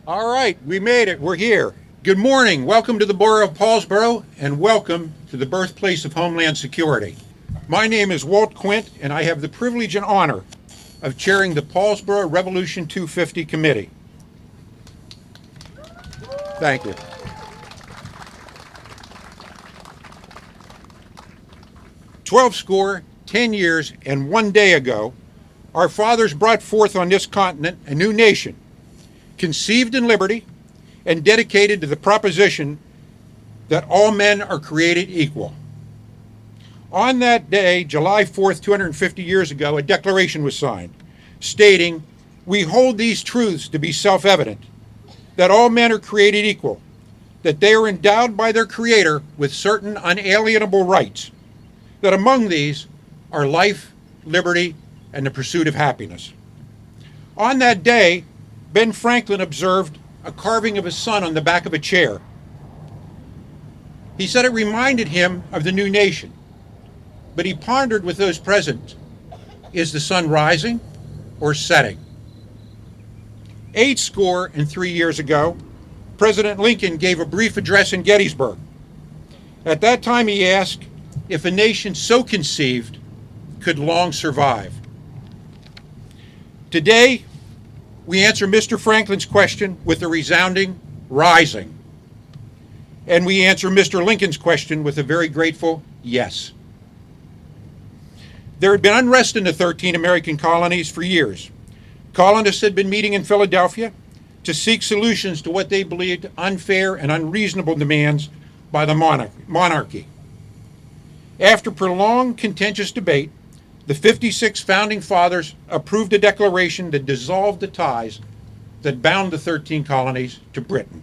All right, we made it. We're here. Good morning. Welcome to the borough of Paulsboro, and welcome to the birthplace of Homeland Security. My name is Walt Quint, and I have the privilege and honor of chairing the Paulsboro Revolution 250 Committee. Thank you. 10 years, and 1 day ago, our fathers brought forth on this continent a new nation, conceived in liberty and dedicated to the proposition that all men are created equal. On that day, July 4th, 250 years ago, a declaration was signed stating, "We hold these truths to be self-evident, that all men are created equal, that they are endowed by their Creator with certain unalienable rights, that among these are life, liberty, and the pursuit of happiness." On that day, Ben Franklin observed a carving of his sun on the back of a chair. He said it reminded him of the new nation, but he pondered with those present, is the sun rising or setting? 83 years ago, President Lincoln gave a brief address in Gettysburg. At that time, he asked if a nation so conceived could long survive. Today, we answer Mr. Franklin's question with a resounding rising. And we answer Mr. Lincoln's question with a very grateful yes. There had been unrest in the 13 American colonies for years. Colonists had been meeting in Philadelphia to seek solutions to what they believed unfair and unreasonable demands by the monarchy. After prolonged contentious debate, the 56 founding fathers approved a declaration that dissolved the ties that bound the 13 colonies to Britain.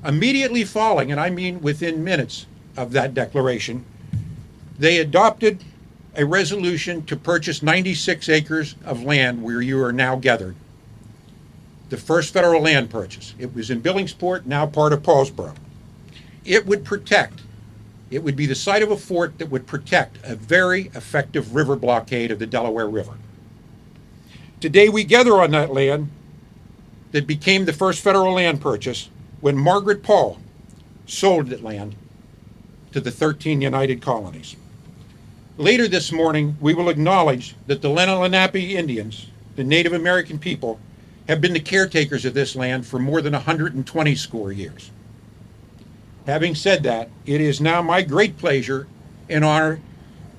Immediately following, and I mean within minutes of that declaration, they adopted a resolution to purchase 96 acres of land where you are now gathered. The first federal land purchase. It was in Billingsport, now part of Paulsboro. It would be the site of a fort that would protect a very effective river blockade of the Delaware River. Today we gather on that land that became the first federal land purchase when Margaret Paul sold that land to the 13 United Colonies. Later this morning, we will acknowledge that the Lenape Indians, the Native American people, have been the caretakers of this land for more than 120 score years. Having said that, it is now my great pleasure and honor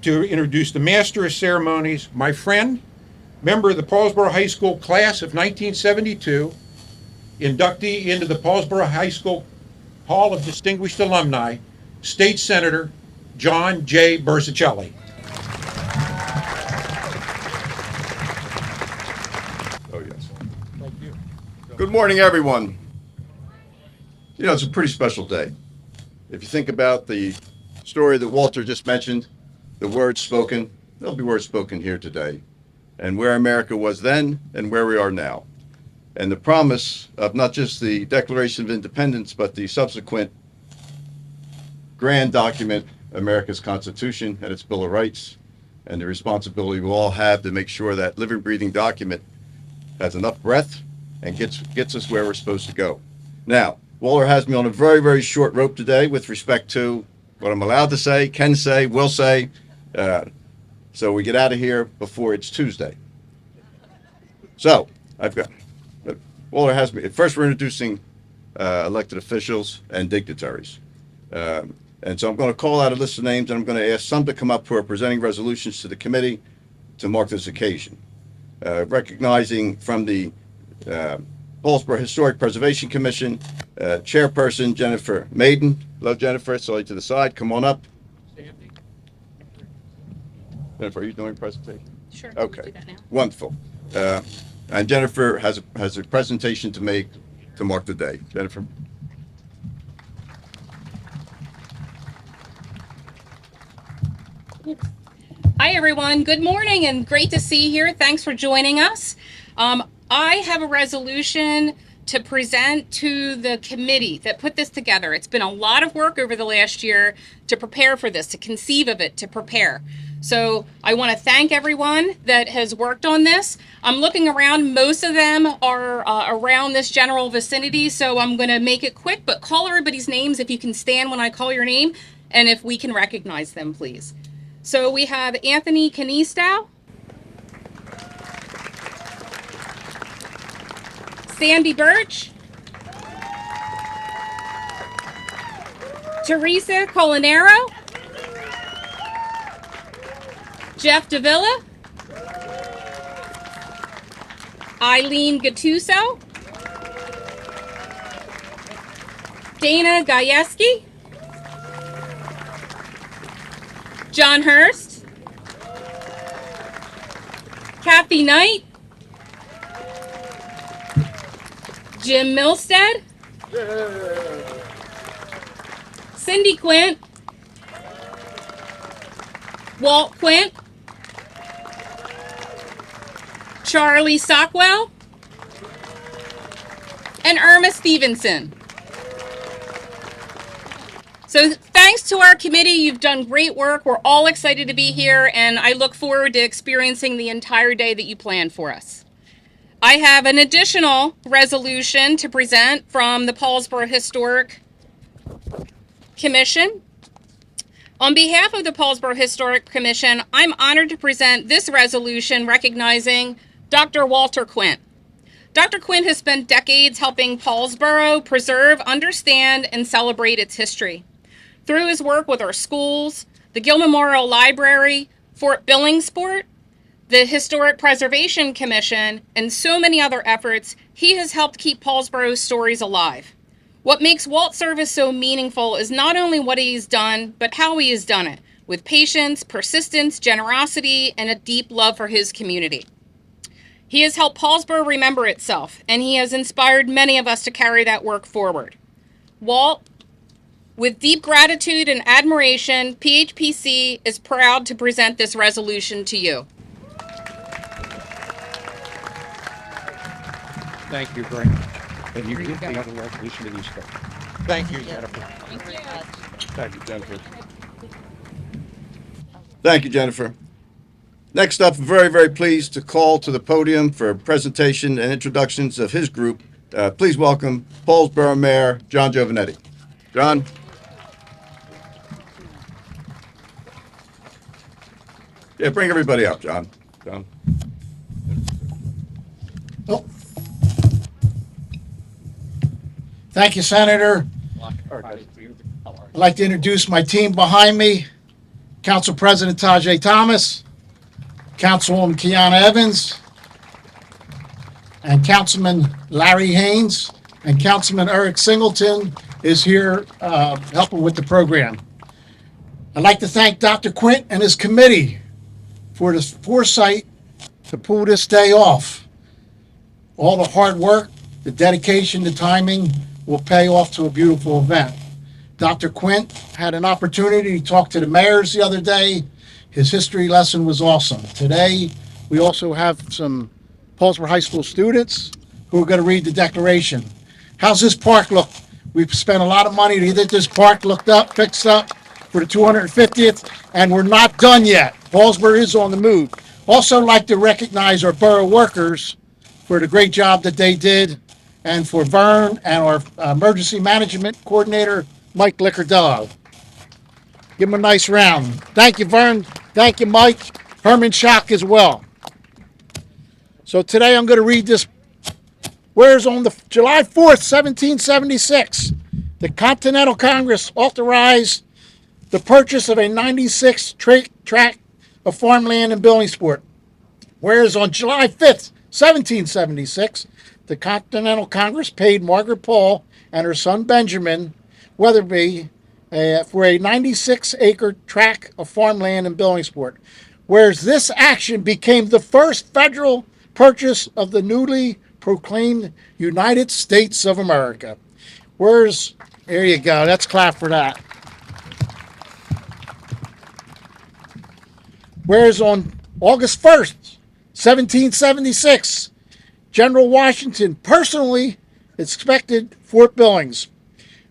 to introduce the Master of Ceremonies, my friend, member of the Paulsboro High School class of 1972, inductee into the Paulsboro High School Hall of Distinguished Alumni, State Senator John J. Bersicelli. Oh, yes. Thank you. Good morning, everyone. You know, it's a pretty special day. If you think about the story that Walter just mentioned, the words spoken, there'll be words spoken here today, and where America was then and where we are now. And the promise of not just the Declaration of Independence, but the subsequent grand document, America's Constitution and its Bill of Rights, and the responsibility we all have to make sure that living, breathing document has enough breadth and gets us where we're supposed to go. Now, Walter has me on a very, very short rope today with respect to what I'm allowed to say, can say, will say, so we get out of here before it's Tuesday. So, Walter has me. First, we're introducing elected officials and dignitaries. And so I'm going to call out a list of names, and I'm going to ask some to come up who are presenting resolutions to the committee to mark this occasion. Recognizing from the Paulsboro Historic Preservation Commission, Chairperson Jennifer Maiden. Hello, Jennifer. Sorry to the side. Come on up. Jennifer, are you doing a presentation? Sure. Okay. Do that now. Wonderful. And Jennifer has a presentation to make to mark the day. Jennifer. Hi, everyone. Good morning and great to see you here. Thanks for joining us. I have a resolution to present to the committee that put this together. It's been a lot of work over the last year to prepare for this, to conceive of it, to prepare. So I want to thank everyone that has worked on this. I'm looking around. Most of them are around this general vicinity, so I'm going to make it quick, but call everybody's names if you can stand when I call your name, and if we can recognize them, please. So we have Anthony Canistow, Sandy Birch, Teresa Colinero, Jeff Davila, Eileen Gattuso, Dana Gajewski, John Hurst, Kathy Knight, Jim Milstead, Cindy Quint, Walt Quint, Charlie Sockwell, and Irma Stevenson. So thanks to our committee, you've done great work. We're all excited to be here, and I look forward to experiencing the entire day that you planned for us. I have an additional resolution to present from the Paulsboro Historic Commission. On behalf of the Paulsboro Historic Commission, I'm honored to present this resolution recognizing Dr. Walter Quint. Dr. Quint has spent decades helping Paulsboro preserve, understand, and celebrate its history. Through his work with our schools, the Gill Memorial Library, Fort Billingsport, the Historic Preservation Commission, and so many other efforts, he has helped keep Paulsboro's stories alive. What makes Walt's service so meaningful is not only what he's done, but how he has done it, with patience, persistence, generosity, and a deep love for his community. He has helped Paulsboro remember itself, and he has inspired many of us to carry that work forward. Walt, with deep gratitude and admiration, PHPC is proud to present this resolution to you. Thank you very much. And you give the other resolution to these folks. Thank you, Jennifer. Thank you, Jennifer. Thank you, Jennifer. Next up, very, very pleased to call to the podium for a presentation and introductions of his group. Please welcome Paulsboro Mayor John Giovanetti. John. Yeah, bring everybody up, John. John. Oh. Thank you, Senator. I'd like to introduce my team behind me. Council President Tajay Thomas, Councilwoman Kiana Evans, and Councilman Larry Haynes, and Councilman Eric Singleton is here helping with the program. I'd like to thank Dr. Quint and his committee for the foresight to pull this day off. All the hard work, the dedication, the timing will pay off to a beautiful event. Dr. Quint had an opportunity to talk to the mayors the other day. His history lesson was awesome. Today, we also have some Paulsboro High School students who are going to read the declaration. How's this park look? We've spent a lot of money to get this park looked up, fixed up for the 250th, and we're not done yet. Paulsboro is on the move. Also like to recognize our borough workers for the great job that they did, and for Vern and our emergency management coordinator, Mike Liccardello. Give him a nice round. Thank you, Vern. Thank you, Mike. Herman Schock as well. So today I'm going to read this. Whereas on the July 4th, 1776, the Continental Congress authorized the purchase of a 96 tract of farmland in Billingsport. Whereas on July 5th, 1776, the Continental Congress paid Margaret Paul and her son Benjamin Weatherby for a 96-acre tract of farmland in Billingsport. Whereas this action became the first federal purchase of the newly proclaimed United States of America. Whereas, there you go, let's clap for that. Whereas on August 1st, 1776, General Washington personally inspected Fort Billings,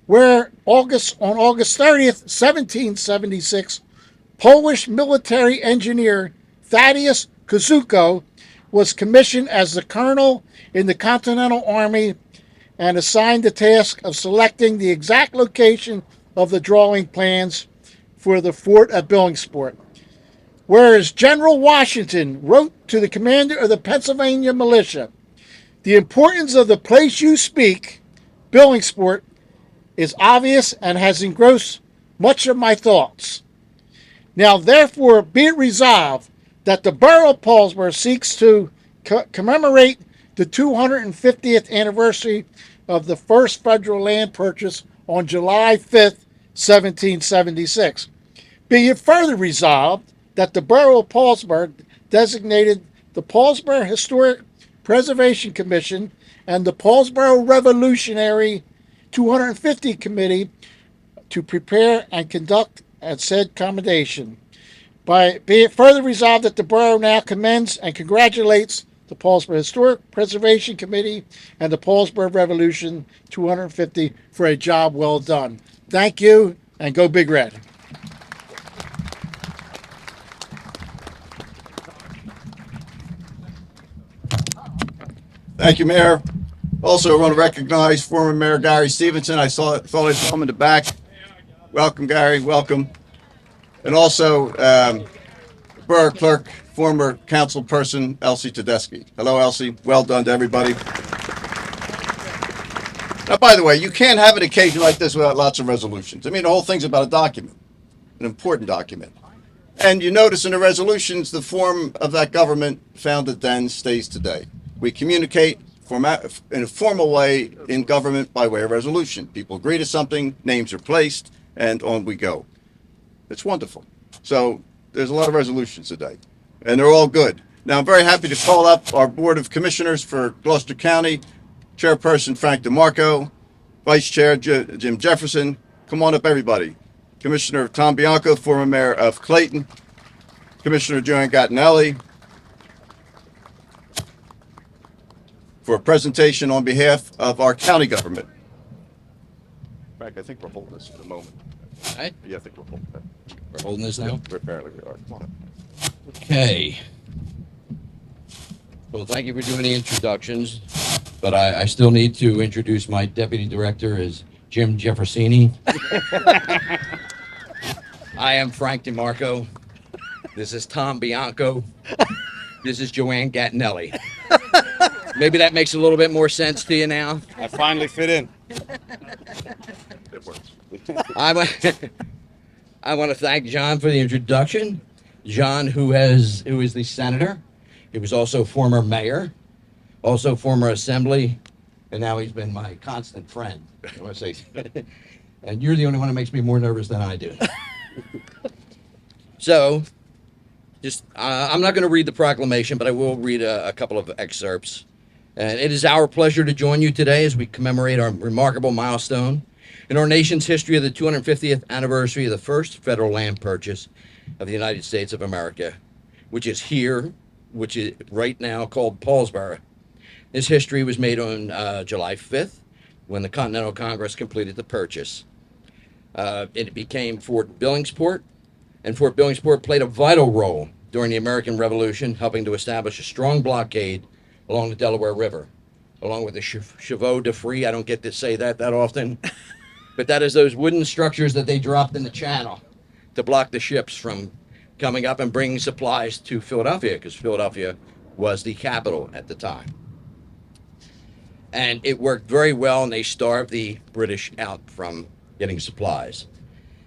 where on August 30th, 1776, Polish military engineer Thaddeus Kozuko was commissioned as the colonel in the Continental Army and assigned the task of selecting the exact location of the drawing plans for the fort at Billingsport. Whereas General Washington wrote to the commander of the Pennsylvania militia, "The importance of the place you speak, Billingsport, is obvious and has engrossed much of my thoughts. Now, therefore, be it resolved that the borough of Paulsboro seeks to commemorate the 250th anniversary of the first federal land purchase on July 5th, 1776. Be it further resolved that the borough of Paulsboro designated the Paulsboro Historic Preservation Commission and the Paulsboro Revolutionary 250 Committee to prepare and conduct at said commendation. Be it further resolved that the borough now commends and congratulates the Paulsboro Historic Preservation Committee and the Paulsboro Revolution 250 for a job well done. Thank you, and go Big Red. Thank you, Mayor. Also, I want to recognize former Mayor Gary Stevenson. Thought I saw him in the back. Welcome, Gary. Welcome. And also, Borough Clerk, former council person, Elsie Tedeschi. Hello, Elsie. Well done to everybody. Now, by the way, you can't have an occasion like this without lots of resolutions. I mean, the whole thing's about a document, an important document. And you notice in the resolutions, the form of that government founded then stays today. We communicate in a formal way in government by way of resolution. People agree to something, names are placed, and on we go. It's wonderful. So there's a lot of resolutions today, and they're all good. Now, I'm very happy to call up our Board of Commissioners for Gloucester County, Chairperson Frank DeMarco, Vice Chair Jim Jefferson. Come on up, everybody. Commissioner Tom Bianco, former Mayor of Clayton, Commissioner Joanne Gattinelli, for a presentation on behalf of our county government. Frank, I think we're holding this for the moment. Right? Yeah, I think we're holding that. We're holding this now? Apparently we are. Come on up. Okay. Well, thank you for doing the introductions, but I still need to introduce my deputy director as Jim Jeffersini. I am Frank DeMarco. This is Tom Bianco. This is Joanne Gattinelli. Maybe that makes a little bit more sense to you now. I finally fit in. It works. I want to thank John for the introduction. John, who is the senator. He was also former mayor, also former assembly, and now he's been my constant friend. I want to say, and you're the only one who makes me more nervous than I do. So, I'm not going to read the proclamation, but I will read a couple of excerpts. And it is our pleasure to join you today as we commemorate our remarkable milestone in our nation's history of the 250th anniversary of the first federal land purchase of the United States of America, which is right now called Paulsboro. This history was made on July 5th when the Continental Congress completed the purchase. It became Fort Billingsport, and Fort Billingsport played a vital role during the American Revolution, helping to establish a strong blockade along the Delaware River, along with the Chevaux de Frise. I don't get to say that often, but that is those wooden structures that they dropped in the channel to block the ships from coming up and bringing supplies to Philadelphia, because Philadelphia was the capital at the time. And it worked very well, and they starved the British out from getting supplies.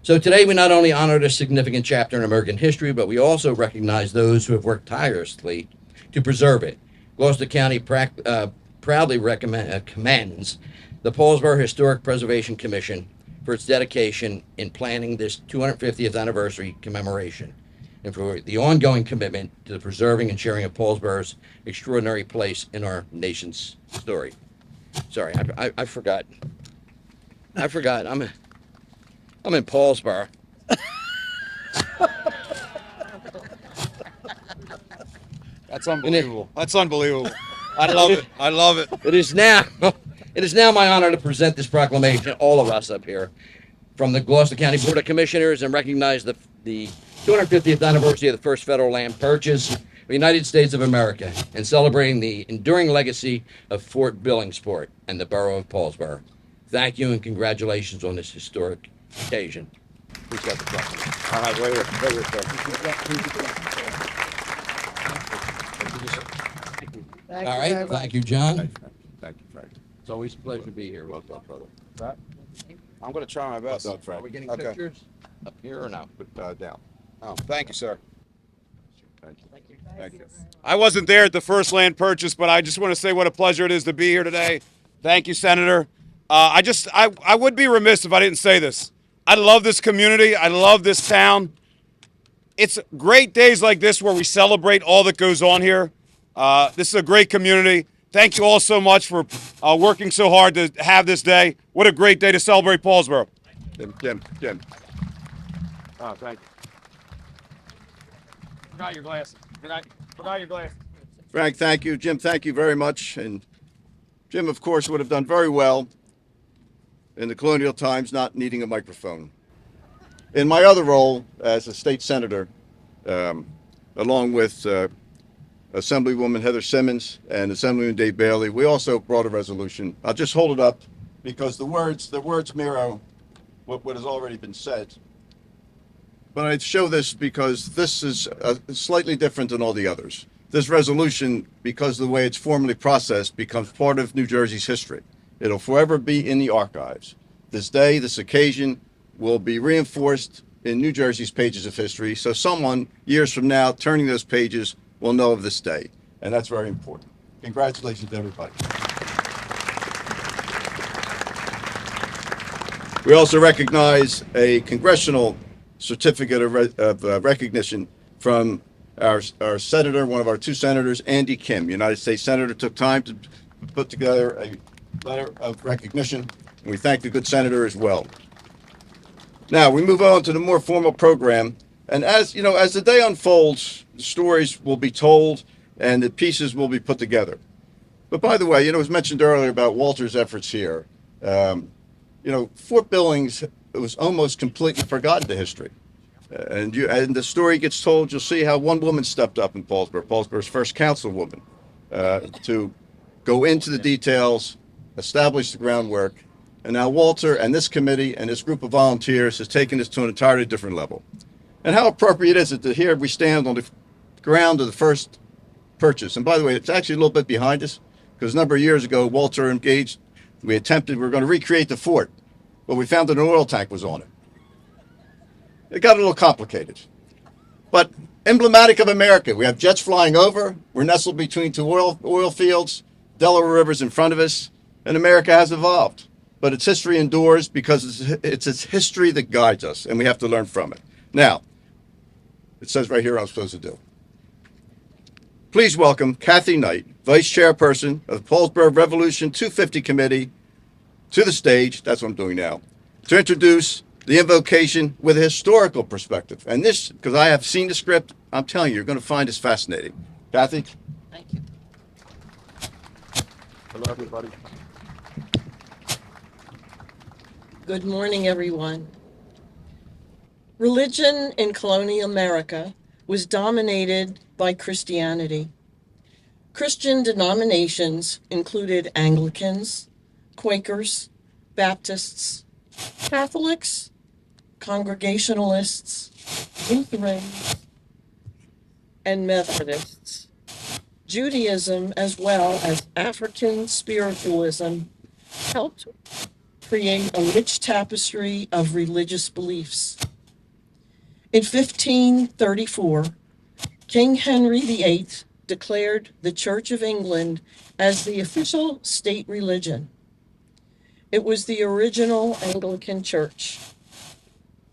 So today we not only honor this significant chapter in American history, but we also recognize those who have worked tirelessly to preserve it. Gloucester County proudly commends the Paulsboro Historic Preservation Commission for its dedication in planning this 250th anniversary commemoration and for the ongoing commitment to the preserving and sharing of Paulsboro's extraordinary place in our nation's story. Sorry, I forgot. I'm in Paulsboro. That's unbelievable. That's unbelievable. I love it. I love it. It is now my honor to present this proclamation, all of us up here, from the Gloucester County Board of Commissioners, and recognize the 250th anniversary of the first federal land purchase of the United States of America, and celebrating the enduring legacy of Fort Billingsport and the borough of Paulsboro. Thank you and congratulations on this historic occasion. Please got the proclamation. Right here. All right, thank you, John. Thank you, Frank. It's always a pleasure to be here. Well done, brother. I'm going to try my best. Well done, Frank. Are we getting Okay. pictures up here or no? Put down. Oh, thank you, sir. Thank you. Thank you. I wasn't there at the first land purchase, but I just want to say what a pleasure it is to be here today. Thank you, Senator. I would be remiss if I didn't say this. I love this community. I love this town. It's great days like this where we celebrate all that goes on here. This is a great community. Thank you all so much for working so hard to have this day. What a great day to celebrate Paulsboro. Jim. Oh, thank you. Forgot your glasses. Forgot your glasses. Frank, thank you. Jim, thank you very much. And Jim, of course, would have done very well in the colonial times not needing a microphone. In my other role as a state senator, along with Assemblywoman Heather Simmons and Assemblyman Dave Bailey, we also brought a resolution. I'll just hold it up because the words mirror what has already been said. But I show this because this is slightly different than all the others. This resolution, because of the way it's formally processed, becomes part of New Jersey's history. It'll forever be in the archives. This day, this occasion, will be reinforced in New Jersey's pages of history, so someone, years from now, turning those pages will know of this day, and that's very important. Congratulations to everybody. We also recognize a congressional certificate of recognition from our senator, one of our two senators, Andy Kim, United States Senator, took time to put together a letter of recognition, and we thank the good senator as well. Now, we move on to the more formal program, and as you know, as the day unfolds, the stories will be told and the pieces will be put together. But by the way, it was mentioned earlier about Walter's efforts here. Fort Billings was almost completely forgotten to history. And the story gets told, you'll see how one woman stepped up in Paulsboro's first councilwoman, to go into the details, establish the groundwork. And now Walter and this committee and this group of volunteers has taken this to an entirely different level. And how appropriate is it that here we stand on the ground of the first purchase? And by the way, it's actually a little bit behind us, because a number of years ago, Walter engaged, we were going to recreate the fort, but we found that an oil tank was on it. It got a little complicated, but emblematic of America. We have jets flying over. We're nestled between two oil fields. Delaware River's in front of us, and America has evolved. But its history endures because it's its history that guides us, and we have to learn from it. Now, it says right here what I'm supposed to do. Please welcome Kathy Knight, Vice Chairperson of the Paulsboro Revolution 250 Committee, to the stage. That's what I'm doing now, to introduce the invocation with a historical perspective. And this, because I have seen the script, I'm telling you, you're going to find this fascinating. Kathy? Thank you. Hello, everybody. Good morning, everyone. Religion in colonial America was dominated by Christianity. Christian denominations included Anglicans, Quakers, Baptists, Catholics, Congregationalists, Lutherans, and Methodists. Judaism, as well as African spiritualism, helped create a rich tapestry of religious beliefs. In 1534, King Henry VIII declared the Church of England as the official state religion. It was the original Anglican Church.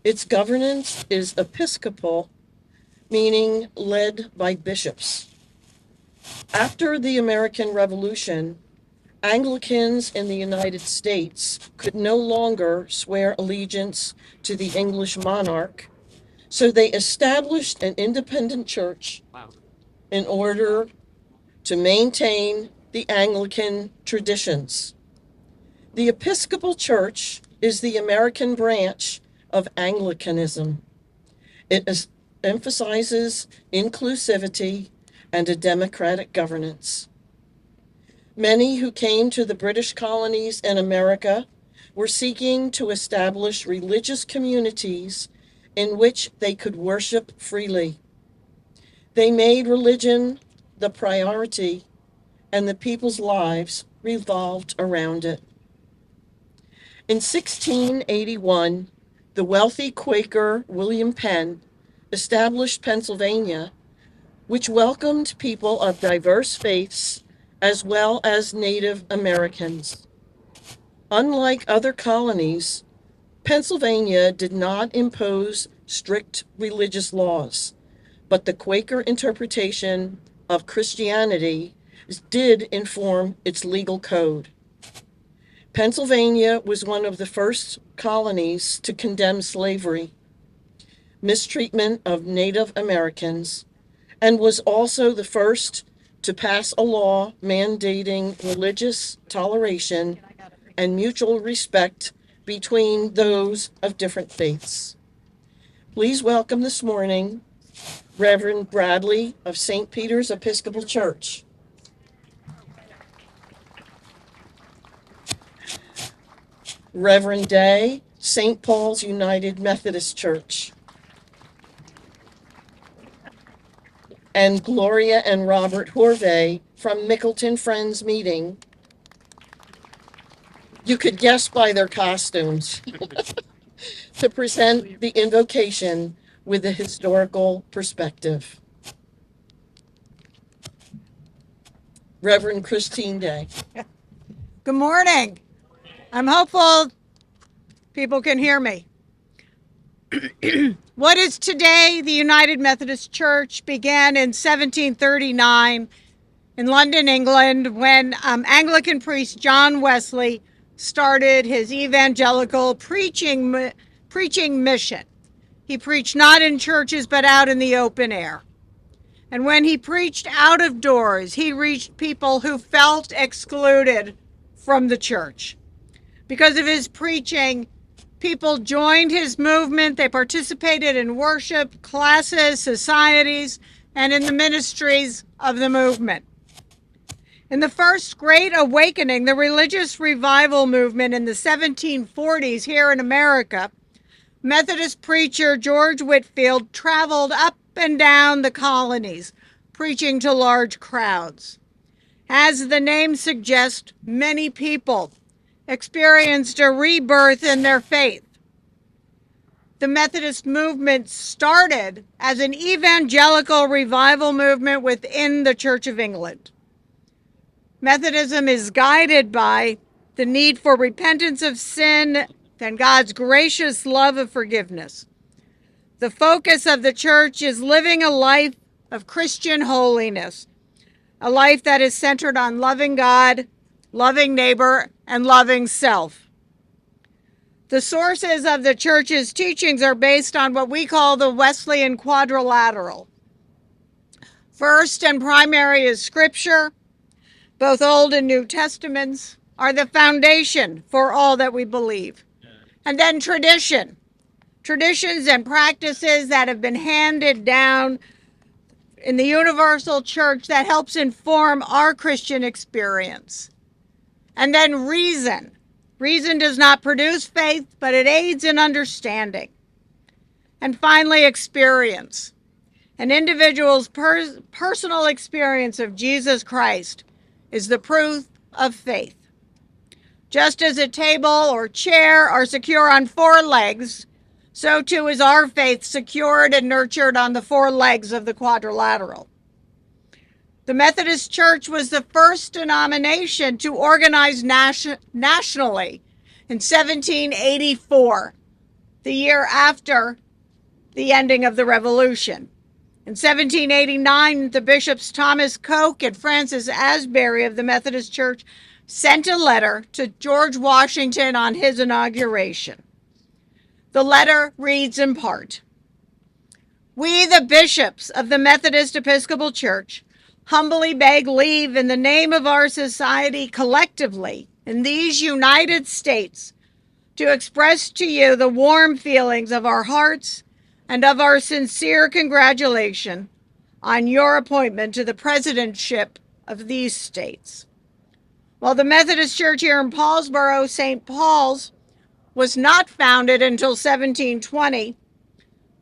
Its governance is episcopal, meaning led by bishops. After the American Revolution, Anglicans in the United States could no longer swear allegiance to the English monarch, so they established an independent church in order to maintain the Anglican traditions. The Episcopal Church is the American branch of Anglicanism. It emphasizes inclusivity and a democratic governance. Many who came to the British colonies in America were seeking to establish religious communities in which they could worship freely. They made religion the priority, and the people's lives revolved around it. In 1681, the wealthy Quaker William Penn established Pennsylvania, which welcomed people of diverse faiths as well as Native Americans. Unlike other colonies, Pennsylvania did not impose strict religious laws, but the Quaker interpretation of Christianity did inform its legal code. Pennsylvania was one of the first colonies to condemn slavery, mistreatment of Native Americans, and was also the first to pass a law mandating religious toleration and mutual respect between those of different faiths. Please welcome this morning Reverend Bradley of St. Peter's Episcopal Church. Reverend Day, St. Paul's United Methodist Church. And Gloria and Robert Horvey from Mickleton Friends Meeting. You could guess by their costumes, to present the invocation with a historical perspective. Reverend Christine Day. Good morning. I'm hopeful people can hear me. What is today the United Methodist Church began in 1739 in London, England, when Anglican priest John Wesley started his evangelical preaching mission. He preached not in churches but out in the open air. And when he preached out of doors, he reached people who felt excluded from the church. Because of his preaching, people joined his movement. They participated in worship, classes, societies, and in the ministries of the movement. In the First Great Awakening, the religious revival movement in the 1740s here in America, Methodist preacher George Whitefield traveled up and down the colonies, preaching to large crowds. As the name suggests, many people experienced a rebirth in their faith. The Methodist movement started as an evangelical revival movement within the Church of England. Methodism is guided by the need for repentance of sin and God's gracious love of forgiveness. The focus of the church is living a life of Christian holiness, a life that is centered on loving God, loving neighbor, and loving self. The sources of the church's teachings are based on what we call the Wesleyan quadrilateral. First and primary is Scripture. Both Old and New Testaments are the foundation for all that we believe. And then tradition. Traditions and practices that have been handed down in the universal church that helps inform our Christian experience. And then reason. Reason does not produce faith, but it aids in understanding. And finally, experience. An individual's personal experience of Jesus Christ is the proof of faith. Just as a table or chair are secure on four legs, so too is our faith secured and nurtured on the four legs of the quadrilateral. The Methodist Church was the first denomination to organize nationally in 1784, the year after the ending of the Revolution. In 1789, the bishops Thomas Coke and Francis Asbury of the Methodist Church sent a letter to George Washington on his inauguration. The letter reads in part, "We, the bishops of the Methodist Episcopal Church, humbly beg leave in the name of our society collectively in these United States to express to you the warm feelings of our hearts and of our sincere congratulation on your appointment to the presidentship of these states. While the Methodist Church here in Paulsboro, St. Paul's, was not founded until 1720,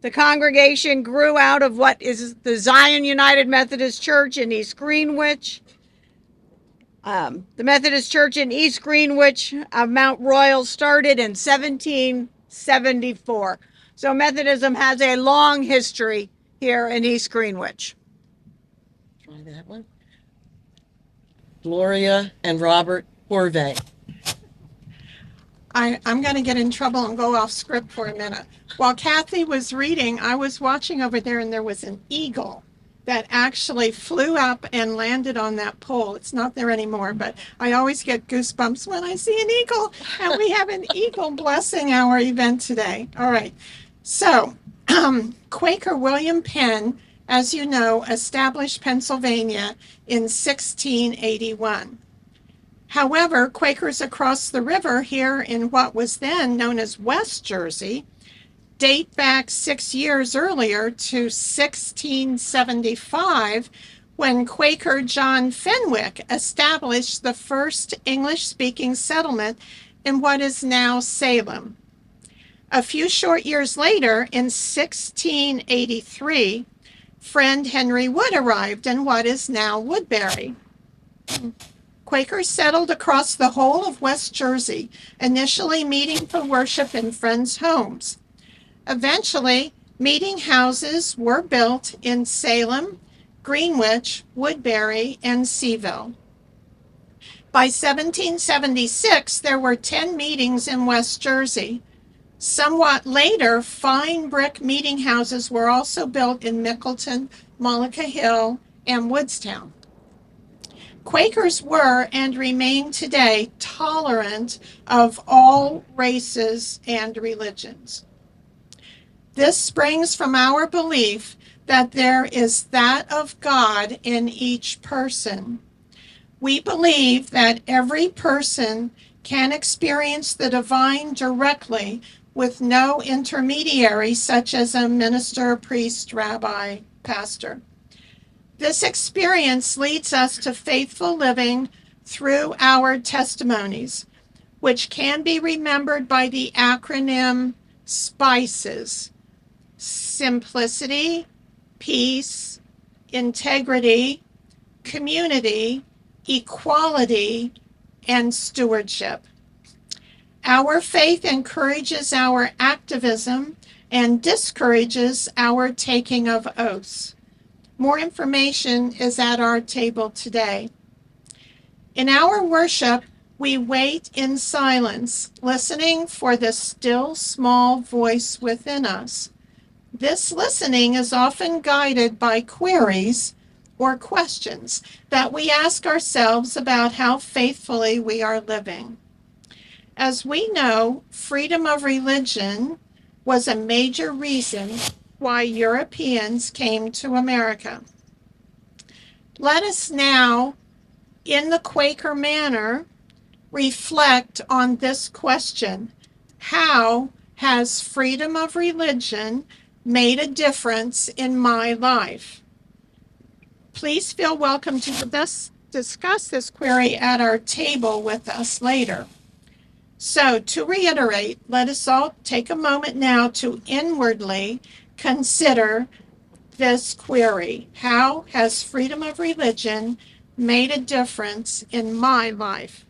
the congregation grew out of what is the Zion United Methodist Church in East Greenwich. The Methodist Church in East Greenwich of Mount Royal started in 1774. So Methodism has a long history here in East Greenwich. Try that one. Gloria and Robert Horvey. I'm going to get in trouble and go off script for a minute. While Kathy was reading, I was watching over there, and there was an eagle that actually flew up and landed on that pole. It's not there anymore, but I always get goosebumps when I see an eagle, and we have an eagle blessing our event today. All right. So, Quaker William Penn, as you know, established Pennsylvania in 1681. However, Quakers across the river here in what was then known as West Jersey date back 6 years earlier to 1675, when Quaker John Fenwick established the first English-speaking settlement in what is now Salem. A few short years later, in 1683, friend Henry Wood arrived in what is now Woodbury. Quakers settled across the whole of West Jersey, initially meeting for worship in friends' homes. Eventually, meeting houses were built in Salem, Greenwich, Woodbury, and Seaville. By 1776, there were 10 meetings in West Jersey. Somewhat later, fine brick meeting houses were also built in Mickleton, Mullica Hill, and Woodstown. Quakers were and remain today tolerant of all races and religions. This springs from our belief that there is that of God in each person. We believe that every person can experience the divine directly with no intermediary, such as a minister, priest, rabbi, pastor. This experience leads us to faithful living through our testimonies, which can be remembered by the acronym SPICES: simplicity, peace, integrity, community, equality, and stewardship. Our faith encourages our activism and discourages our taking of oaths. More information is at our table today. In our worship, we wait in silence, listening for the still small voice within us. This listening is often guided by queries or questions that we ask ourselves about how faithfully we are living. As we know, freedom of religion was a major reason why Europeans came to America. Let us now, in the Quaker manner, reflect on this question: how has freedom of religion made a difference in my life? Please feel welcome to discuss this query at our table with us later. So, to reiterate, let us all take a moment now to inwardly consider this query: how has freedom of religion made a difference in my life?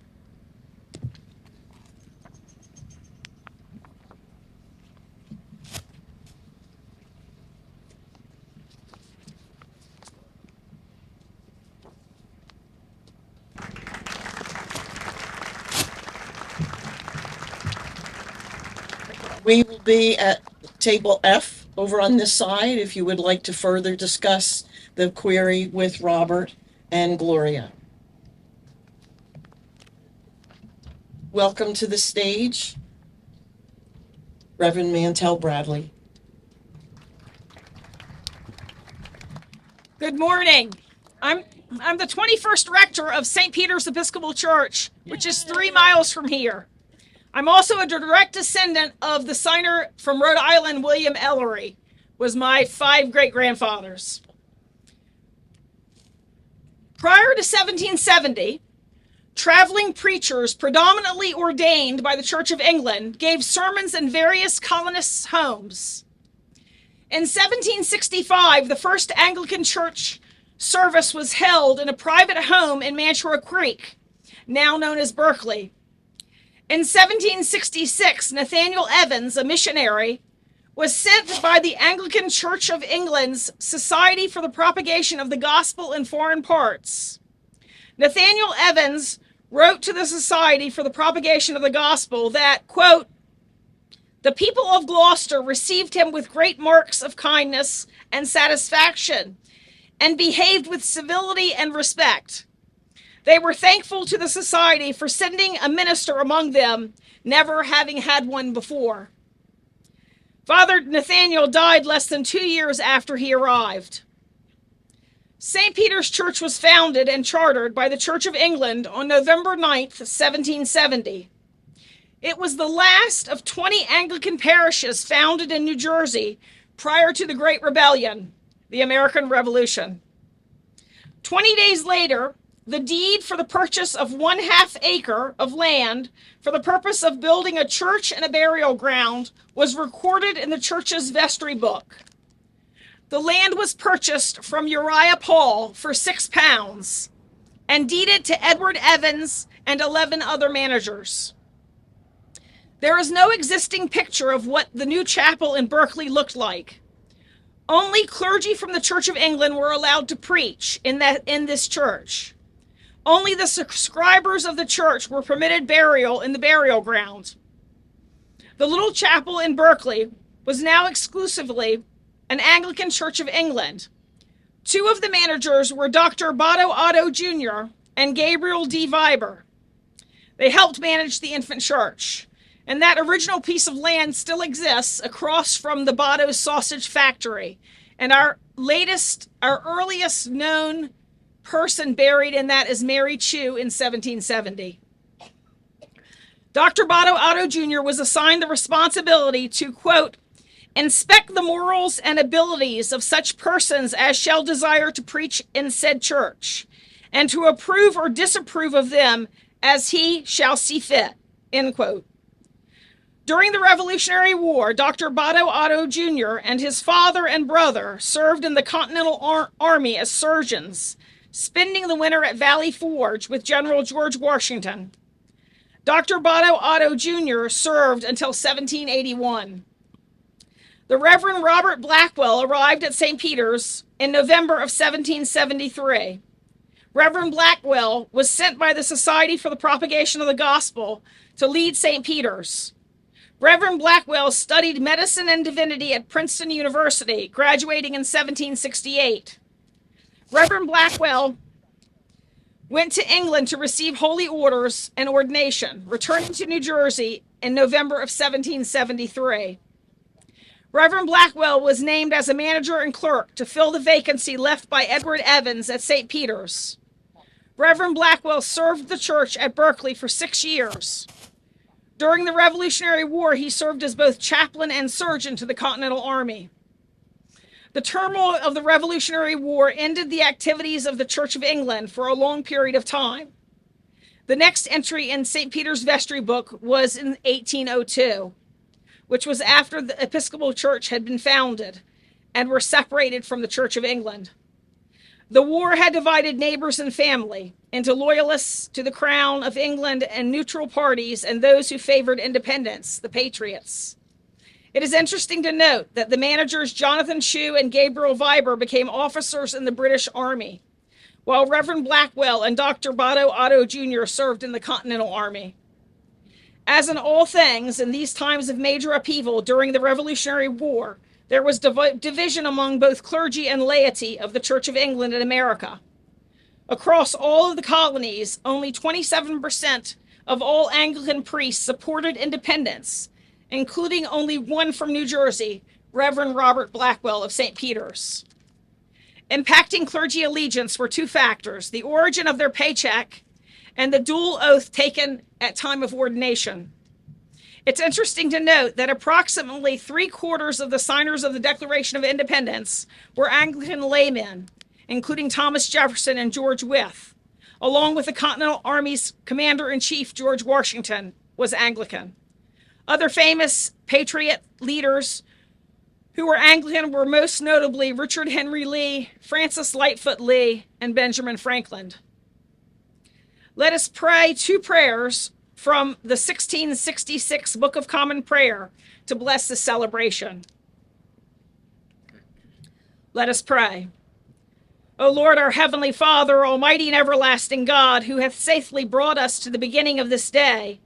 We will be at table F over on this side if you would like to further discuss the query with Robert and Gloria. Welcome to the stage, Reverend Mantell Bradley. Good morning. I'm the 21st rector of St. Peter's Episcopal Church, which is 3 miles from here. I'm also a direct descendant of the signer from Rhode Island, William Ellery, was my 5 great-grandfathers. Prior to 1770, traveling preachers, predominantly ordained by the Church of England, gave sermons in various colonists' homes. In 1765, the first Anglican church service was held in a private home in Mantua Creek, now known as Berkeley. In 1766, Nathaniel Evans, a missionary, was sent by the Anglican Church of England's Society for the Propagation of the Gospel in Foreign Parts. Nathaniel Evans wrote to the Society for the Propagation of the Gospel that, quote, "The people of Gloucester received him with great marks of kindness and satisfaction, and behaved with civility and respect. They were thankful to the Society for sending a minister among them, never having had one before." Father Nathaniel died less than 2 years after he arrived. St. Peter's Church was founded and chartered by the Church of England on November 9th, 1770. It was the last of 20 Anglican parishes founded in New Jersey prior to the Great Rebellion, the American Revolution. 20 days later, the deed for the purchase of 1/2 acre of land for the purpose of building a church and a burial ground was recorded in the church's vestry book. The land was purchased from Uriah Paul for £6 and deeded to Edward Evans and 11 other managers. There is no existing picture of what the new chapel in Berkeley looked like. Only clergy from the Church of England were allowed to preach in this church. Only the subscribers of the church were permitted burial in the burial ground. The little chapel in Berkeley was now exclusively an Anglican Church of England. 2 of the managers were Dr. Botto Otto Jr. and Gabriel D. Viber. They helped manage the infant church, and that original piece of land still exists across from the Botto's sausage factory. And our earliest known person buried in that is Mary Chew in 1770. Dr. Botto Otto Jr. was assigned the responsibility to, quote, "inspect the morals and abilities of such persons as shall desire to preach in said church, and to approve or disapprove of them as he shall see fit," end quote. During the Revolutionary War, Dr. Botto Otto Jr. and his father and brother served in the Continental Army as surgeons, spending the winter at Valley Forge with General George Washington. Dr. Botto Otto Jr. served until 1781. The Reverend Robert Blackwell arrived at St. Peter's in November of 1773. Reverend Blackwell was sent by the Society for the Propagation of the Gospel to lead St. Peter's. Reverend Blackwell studied medicine and divinity at Princeton University, graduating in 1768. Reverend Blackwell went to England to receive holy orders and ordination, returning to New Jersey in November of 1773. Reverend Blackwell was named as a manager and clerk to fill the vacancy left by Edward Evans at St. Peter's. Reverend Blackwell served the church at Berkeley for 6 years. During the Revolutionary War, he served as both chaplain and surgeon to the Continental Army. The turmoil of the Revolutionary War ended the activities of the Church of England for a long period of time. The next entry in St. Peter's vestry book was in 1802, which was after the Episcopal Church had been founded and were separated from the Church of England. The war had divided neighbors and family into loyalists to the Crown of England and neutral parties and those who favored independence, the Patriots. It is interesting to note that the managers Jonathan Chew and Gabriel Viber became officers in the British Army, while Reverend Blackwell and Dr. Botto Otto Jr. served in the Continental Army. As in all things, in these times of major upheaval during the Revolutionary War, there was division among both clergy and laity of the Church of England in America. Across all of the colonies, only 27% of all Anglican priests supported independence, including only one from New Jersey, Reverend Robert Blackwell of St. Peter's. Impacting clergy allegiance were 2 factors: the origin of their paycheck and the dual oath taken at time of ordination. It's interesting to note that approximately 3/4 of the signers of the Declaration of Independence were Anglican laymen, including Thomas Jefferson and George Wythe, along with the Continental Army's Commander-in-Chief, George Washington, was Anglican. Other famous patriot leaders who were Anglican were most notably Richard Henry Lee, Francis Lightfoot Lee, and Benjamin Franklin. Let us pray 2 prayers from the 1666 Book of Common Prayer to bless the celebration. Let us pray. O Lord, our heavenly Father, almighty and everlasting God, who hath safely brought us to the beginning of this day,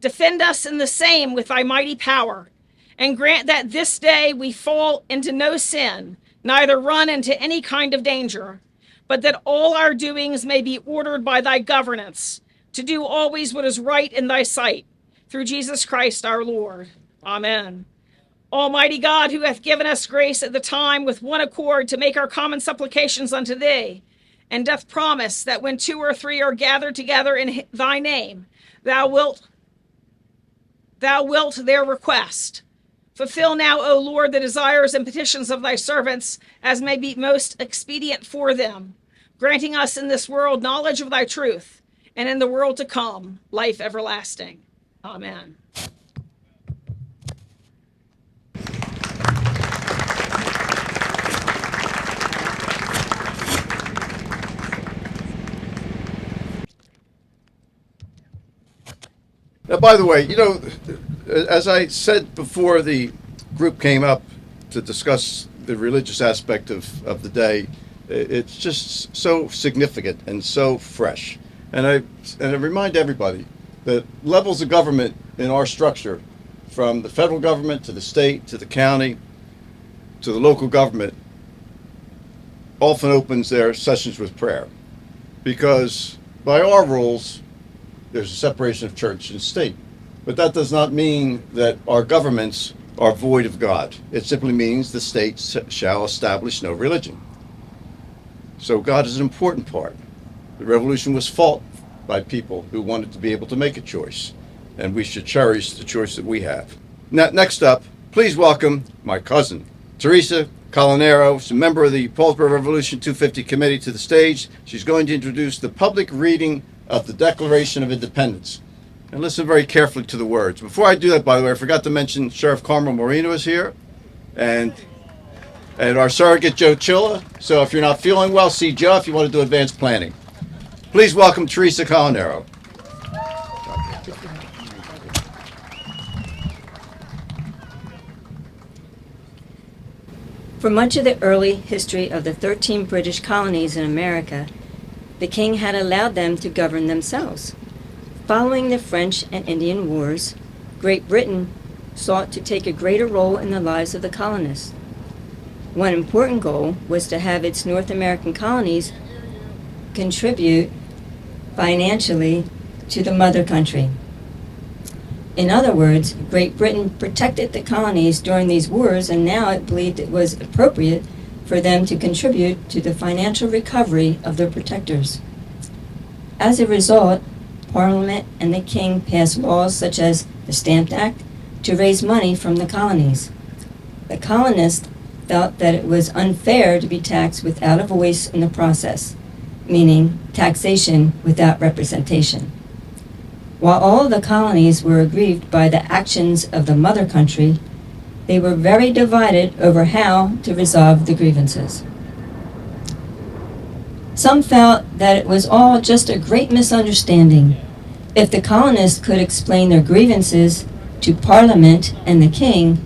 defend us in the same with thy mighty power, and grant that this day we fall into no sin, neither run into any kind of danger, but that all our doings may be ordered by thy governance, to do always what is right in thy sight, through Jesus Christ our Lord. Amen. Almighty God, who hath given us grace at the time with one accord to make our common supplications unto thee, and doth promise that when 2 or 3 are gathered together in thy name, thou wilt their request. Fulfill now, O Lord, the desires and petitions of thy servants, as may be most expedient for them, granting us in this world knowledge of thy truth, and in the world to come, life everlasting. Amen. Now, by the way, as I said before the group came up to discuss the religious aspect of the day, it's just so significant and so fresh. And I remind everybody that levels of government in our structure, from the federal government to the state to the county to the local government, often opens their sessions with prayer. Because by our rules, there's a separation of church and state. But that does not mean that our governments are void of God. It simply means the state shall establish no religion. So God is an important part. The revolution was fought by people who wanted to be able to make a choice, and we should cherish the choice that we have. Now, next up, please welcome my cousin, Teresa Colonero, who's a member of the Paulsboro Revolution 250 Committee, to the stage. She's going to introduce the public reading of the Declaration of Independence. And listen very carefully to the words. Before I do that, by the way, I forgot to mention Sheriff Carmel Moreno is here, and our surrogate Joe Chilla. So if you're not feeling well, see Joe if you want to do advanced planning. Please welcome Teresa Colonero. For much of the early history of the 13 British colonies in America, the king had allowed them to govern themselves. Following the French and Indian Wars, Great Britain sought to take a greater role in the lives of the colonists. One important goal was to have its North American colonies contribute financially to the mother country. In other words, Great Britain protected the colonies during these wars, and now it believed it was appropriate for them to contribute to the financial recovery of their protectors. As a result, Parliament and the King passed laws such as the Stamp Act to raise money from the colonies. The colonists felt that it was unfair to be taxed without a voice in the process, meaning taxation without representation. While all of the colonies were aggrieved by the actions of the mother country, they were very divided over how to resolve the grievances. Some felt that it was all just a great misunderstanding. If the colonists could explain their grievances to Parliament and the King,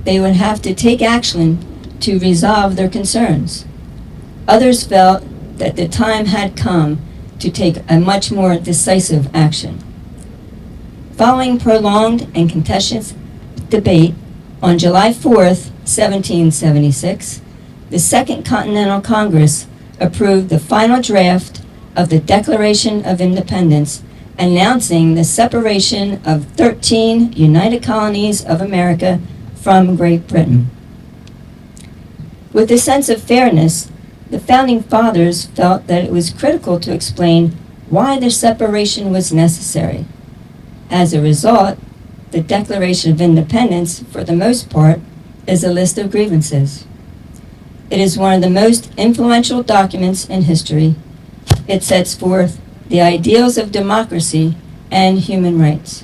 they would have to take action to resolve their concerns. Others felt that the time had come to take a much more decisive action. Following prolonged and contentious debate, on July 4th, 1776, the Second Continental Congress approved the final draft of the Declaration of Independence, announcing the separation of 13 United Colonies of America from Great Britain. With a sense of fairness, the Founding Fathers felt that it was critical to explain why the separation was necessary. As a result, The Declaration of Independence, for the most part, is a list of grievances. It is one of the most influential documents in history. It sets forth the ideals of democracy and human rights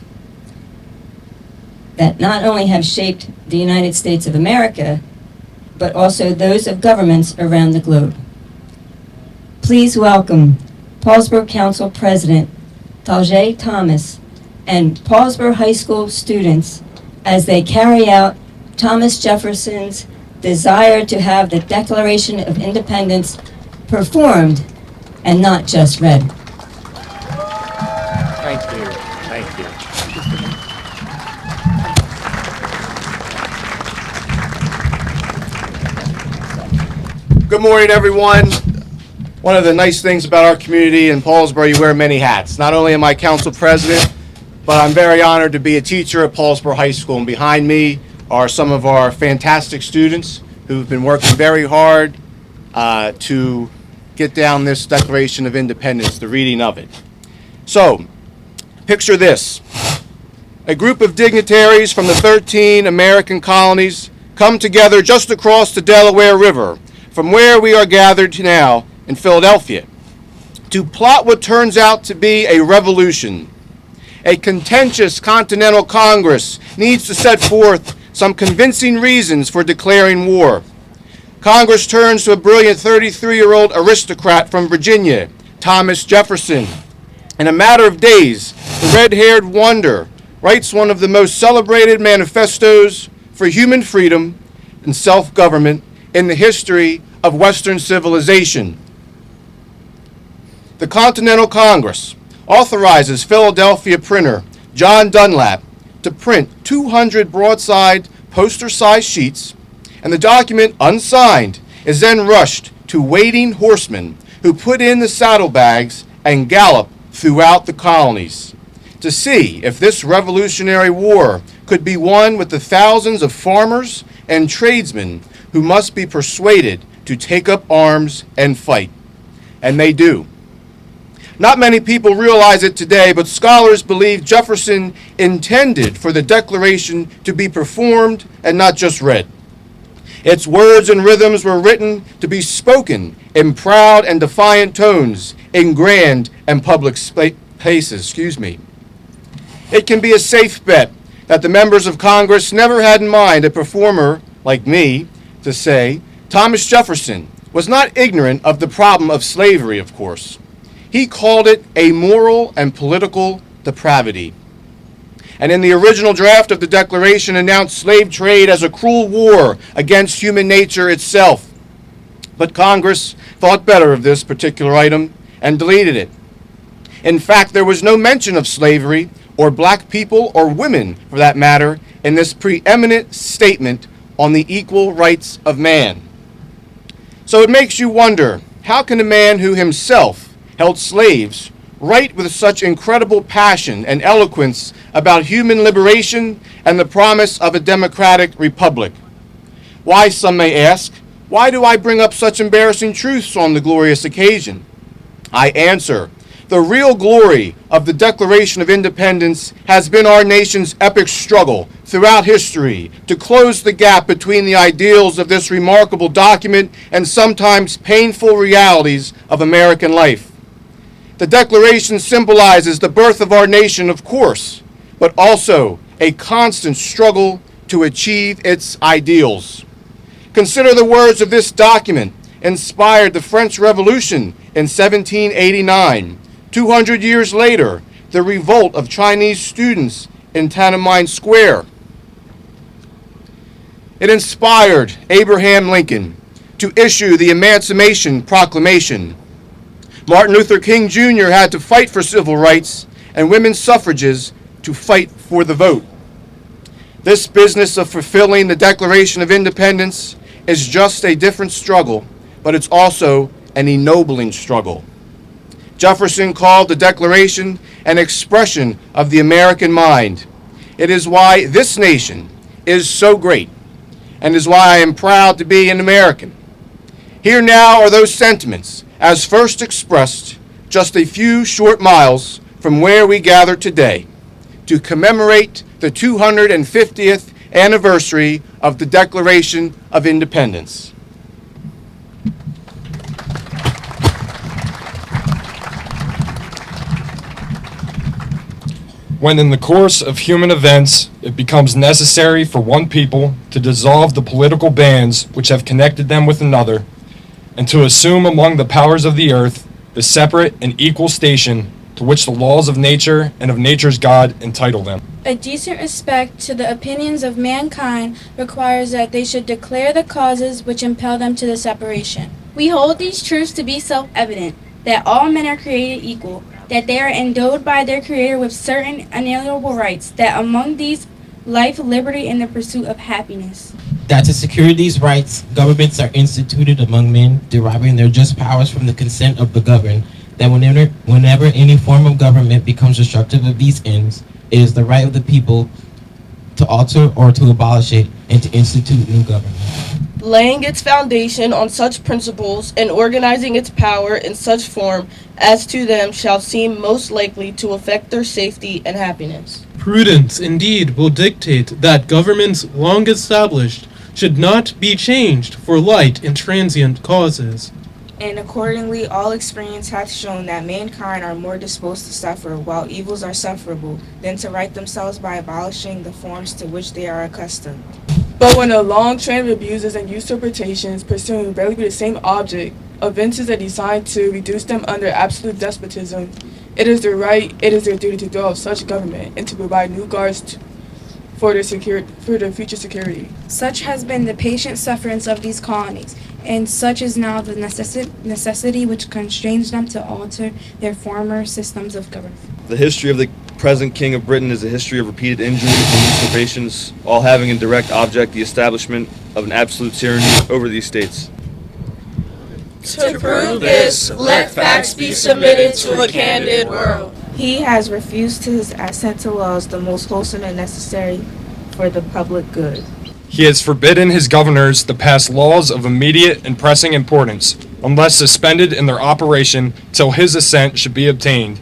that not only have shaped the United States of America, but also those of governments around the globe. Please welcome Paulsboro Council President Taljay Thomas and Paulsboro High School students as they carry out Thomas Jefferson's desire to have the Declaration of Independence performed and not just read. Thank you. Thank you. Good morning, everyone. One of the nice things about our community in Paulsboro, you wear many hats. Not only am I council president, but I'm very honored to be a teacher at Paulsboro High School. And behind me are some of our fantastic students who've been working very hard to get down this Declaration of Independence, the reading of it. So, picture this. A group of dignitaries from the 13 American colonies come together just across the Delaware River from where we are gathered now in Philadelphia to plot what turns out to be a revolution. A contentious Continental Congress needs to set forth some convincing reasons for declaring war. Congress turns to a brilliant 33-year-old aristocrat from Virginia, Thomas Jefferson. In a matter of days, the red-haired wonder writes one of the most celebrated manifestos for human freedom and self-government in the history of Western civilization. The Continental Congress authorizes Philadelphia printer John Dunlap to print 200 broadside poster-sized sheets, and the document, unsigned, is then rushed to waiting horsemen who put in the saddlebags and gallop throughout the colonies to see if this revolutionary war could be won with the thousands of farmers and tradesmen who must be persuaded to take up arms and fight. And they do. Not many people realize it today, but scholars believe Jefferson intended for the Declaration to be performed and not just read. Its words and rhythms were written to be spoken in proud and defiant tones in grand and public places. It can be a safe bet that the members of Congress never had in mind a performer like me to say Thomas Jefferson was not ignorant of the problem of slavery, of course. He called it a moral and political depravity. And in the original draft of the Declaration announced slave trade as a cruel war against human nature itself. But Congress thought better of this particular item and deleted it. In fact, there was no mention of slavery or black people or women, for that matter, in this preeminent statement on the equal rights of man. So it makes you wonder, how can a man who himself held slaves write with such incredible passion and eloquence about human liberation and the promise of a democratic republic? Why, some may ask, why do I bring up such embarrassing truths on the glorious occasion? I answer, the real glory of the Declaration of Independence has been our nation's epic struggle throughout history to close the gap between the ideals of this remarkable document and sometimes painful realities of American life. The Declaration symbolizes the birth of our nation, of course, but also a constant struggle to achieve its ideals. Consider the words of this document inspired the French Revolution in 1789. 200 years later, the revolt of Chinese students in Tiananmen Square. It inspired Abraham Lincoln to issue the Emancipation Proclamation. Martin Luther King Jr. had to fight for civil rights and women's suffrages to fight for the vote. This business of fulfilling the Declaration of Independence is just a different struggle, but it's also an ennobling struggle. Jefferson called the Declaration an expression of the American mind. It is why this nation is so great, and is why I am proud to be an American. Here now are those sentiments, as first expressed just a few short miles from where we gather today, to commemorate the 250th anniversary of the Declaration of Independence. When in the course of human events it becomes necessary for one people to dissolve the political bands which have connected them with another, and to assume among the powers of the earth the separate and equal station to which the laws of nature and of nature's God entitle them. A decent respect to the opinions of mankind requires that they should declare the causes which impel them to the separation. We hold these truths to be self-evident, that all men are created equal, that they are endowed by their Creator with certain inalienable rights, that among these life, liberty, and the pursuit of happiness. That to secure these rights, governments are instituted among men, deriving their just powers from the consent of the governed, that whenever any form of government becomes destructive of these ends, it is the right of the people to alter or to abolish it and to institute new government. Laying its foundation on such principles and organizing its power in such form as to them shall seem most likely to affect their safety and happiness. Prudence, indeed, will dictate that governments long established should not be changed for light and transient causes. And accordingly, all experience hath shown that mankind are more disposed to suffer, while evils are sufferable, than to right themselves by abolishing the forms to which they are accustomed. But when a long train of abuses and usurpations pursuing basically the same object, offenses are designed to reduce them under absolute despotism, it is their duty to throw off such government and to provide new guards for their future security. Such has been the patient sufferance of these colonies, and such is now the necessity which constrains them to alter their former systems of government. The history of the present King of Britain is a history of repeated injuries and usurpations, all having in direct object the establishment of an absolute tyranny over these states. To prove this, let facts be submitted to a candid world. He has refused to his assent to laws the most wholesome and necessary for the public good. He has forbidden his governors to pass laws of immediate and pressing importance, unless suspended in their operation till his assent should be obtained.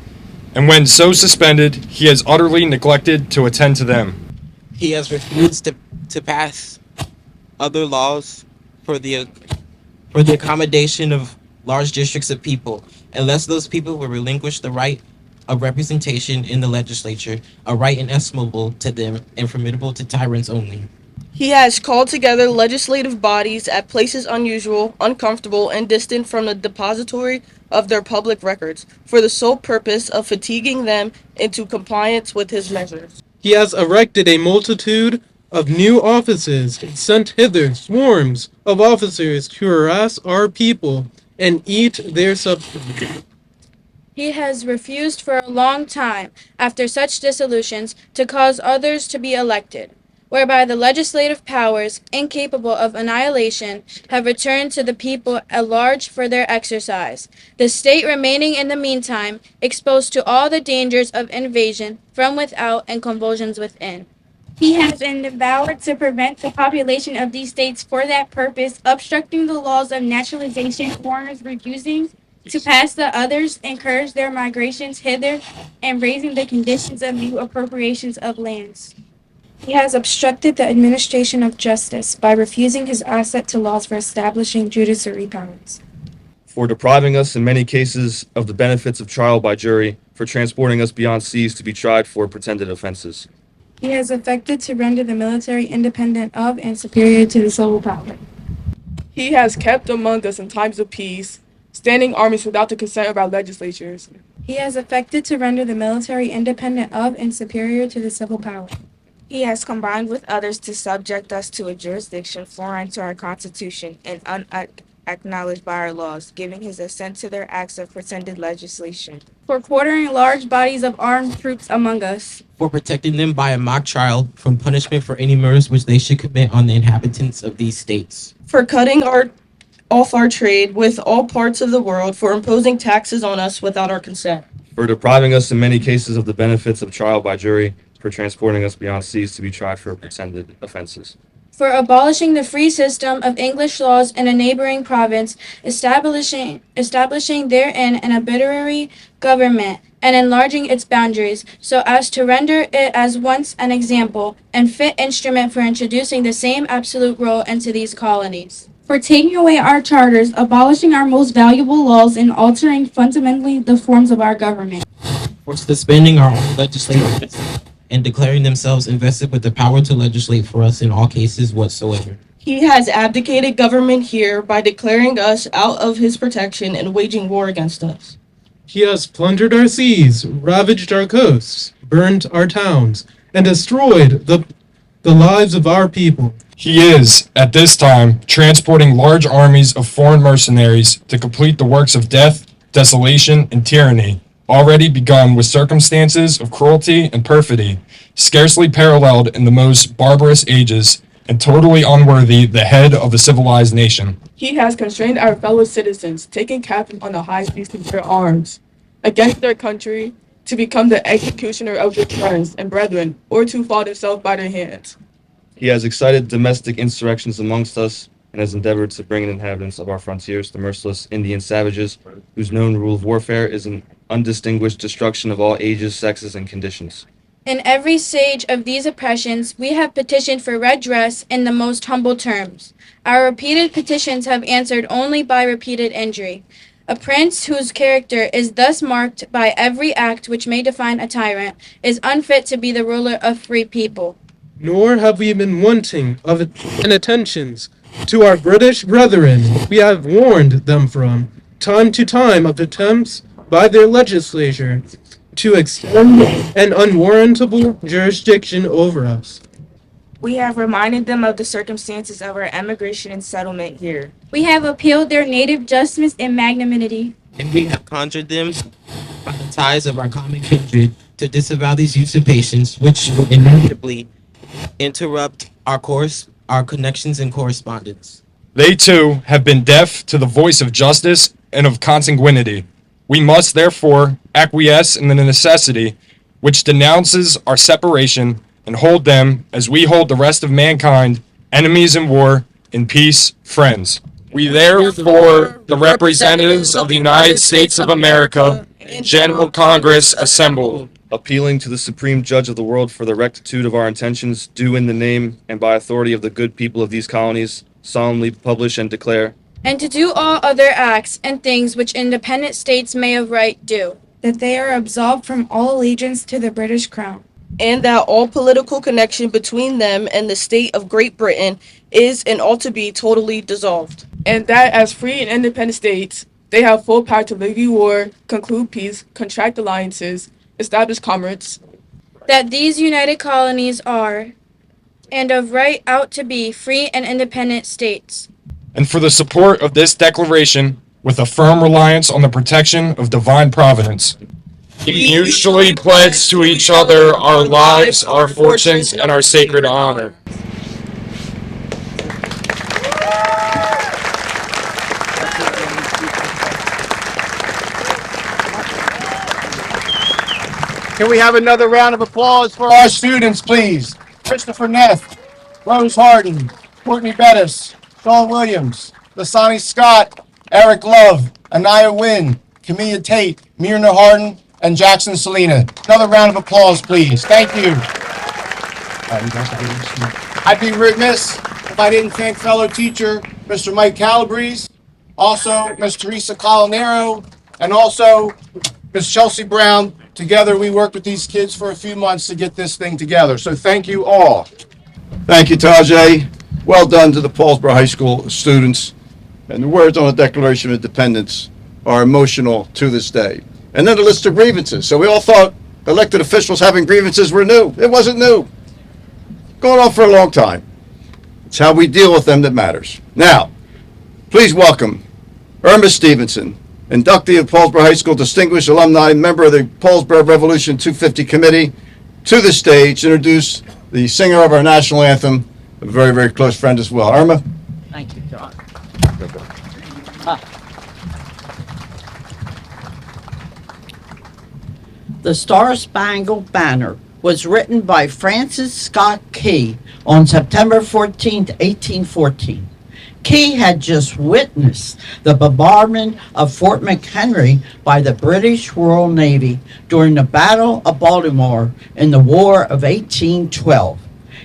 And when so suspended, he has utterly neglected to attend to them. He has refused to pass other laws for the accommodation of large districts of people, unless those people will relinquish the right of representation in the legislature, a right inestimable to them and formidable to tyrants only. He has called together legislative bodies at places unusual, uncomfortable, and distant from the depository of their public records, for the sole purpose of fatiguing them into compliance with his measures. He has erected a multitude of new offices and sent hither swarms of officers to harass our people and eat their substance. He has refused for a long time, after such dissolutions, to cause others to be elected, whereby the legislative powers, incapable of annihilation, have returned to the people at large for their exercise, the state remaining in the meantime exposed to all the dangers of invasion from without and convulsions within. He has endeavored to prevent the population of these states for that purpose, obstructing the laws of naturalization, foreigners refusing to pass the others, encourage their migrations hither, and raising the conditions of new appropriations of lands. He has obstructed the administration of justice by refusing his assent to laws for establishing judiciary powers. For depriving us in many cases of the benefits of trial by jury, for transporting us beyond seas to be tried for pretended offenses. He has affected to render the military independent of and superior to the civil power. He has kept among us in times of peace, standing armies without the consent of our legislatures. He has affected to render the military independent of and superior to the civil power. He has combined with others to subject us to a jurisdiction foreign to our Constitution and unacknowledged by our laws, giving his assent to their acts of pretended legislation. For quartering large bodies of armed troops among us. For protecting them by a mock trial from punishment for any murders which they should commit on the inhabitants of these states. For cutting off our trade with all parts of the world, for imposing taxes on us without our consent. For depriving us in many cases of the benefits of trial by jury, for transporting us beyond seas to be tried for pretended offenses. for abolishing the free system of English laws in a neighboring province, establishing therein an arbitrary government, and enlarging its boundaries, so as to render it as once an example and fit instrument for introducing the same absolute rule into these colonies. For taking away our charters, abolishing our most valuable laws, and altering fundamentally the forms of our government. For suspending our own legislative and declaring themselves invested with the power to legislate for us in all cases whatsoever. He has abdicated government here by declaring us out of his protection and waging war against us. He has plundered our seas, ravaged our coasts, burned our towns, and destroyed the lives of our people. He is, at this time, transporting large armies of foreign mercenaries to complete the works of death, desolation, and tyranny, already begun with circumstances of cruelty and perfidy, scarcely paralleled in the most barbarous ages, and totally unworthy the head of a civilized nation. He has constrained our fellow citizens, taking captive on the high seas with their arms, against their country, to become the executioner of their friends and brethren, or to fall themselves by their hands. He has excited domestic insurrections amongst us and has endeavored to bring the inhabitants of our frontiers to merciless Indian savages, whose known rule of warfare is an undistinguished destruction of all ages, sexes, and conditions. In every stage of these oppressions, we have petitioned for redress in the most humble terms. Our repeated petitions have answered only by repeated injury. A prince whose character is thus marked by every act which may define a tyrant is unfit to be the ruler of free people. Nor have we been wanting of attentions to our British brethren. We have warned them from time to time of attempts by their legislature to extend an unwarrantable jurisdiction over us. We have reminded them of the circumstances of our emigration and settlement here. We have appealed their native justice and magnanimity. And we have conjured them by the ties of our common kindred to disavow these usurpations, which will inevitably interrupt our connections and correspondence. They too have been deaf to the voice of justice and of consanguinity. We must therefore acquiesce in the necessity which denounces our separation and hold them, as we hold the rest of mankind, enemies in war, in peace, friends. We therefore, the representatives of the United States of America, in General Congress assembled, Appealing to the Supreme Judge of the world for the rectitude of our intentions, do in the name and by authority of the good people of these colonies, solemnly publish and declare, and to do all other acts and things which independent states may of right do. That they are absolved from all allegiance to the British Crown. And that all political connection between them and the state of Great Britain is and ought to be totally dissolved. And that as free and independent states, they have full power to levy war, conclude peace, contract alliances, establish commerce. That these united colonies are, and of right ought to be, free and independent states. and for the support of this declaration with a firm reliance on the protection of divine providence. We mutually pledge to each other our lives, our fortunes, and our sacred honor. Can we have another round of applause for our students, please? Christopher Neff, Rose Harden, Courtney Bettis, Dawn Williams, Lasani Scott, Eric Love, Anaya Wynn, Camilla Tate, Myrna Harden, and Jackson Selena. Another round of applause, please. Thank you. I'd be remiss if I didn't thank fellow teacher, Mr. Mike Calabrese, also Ms. Teresa Colinero, and also Ms. Chelsea Brown. Together, we worked with these kids for a few months to get this thing together. So thank you all. Thank you, Tajay. Well done to the Paulsboro High School students. And the words on the Declaration of Independence are emotional to this day. And then a list of grievances. So we all thought elected officials having grievances were new. It wasn't new. Going on for a long time. It's how we deal with them that matters. Now, please welcome Irma Stevenson, inductee of Paulsboro High School, distinguished alumni, member of the Paulsboro Revolution 250 Committee, to the stage, introduce the singer of our national anthem, a very, very close friend as well. Irma? Thank you, John. The Star-Spangled Banner was written by Francis Scott Key on September 14, 1814. Key had just witnessed the bombardment of Fort McHenry by the British Royal Navy during the Battle of Baltimore in the War of 1812.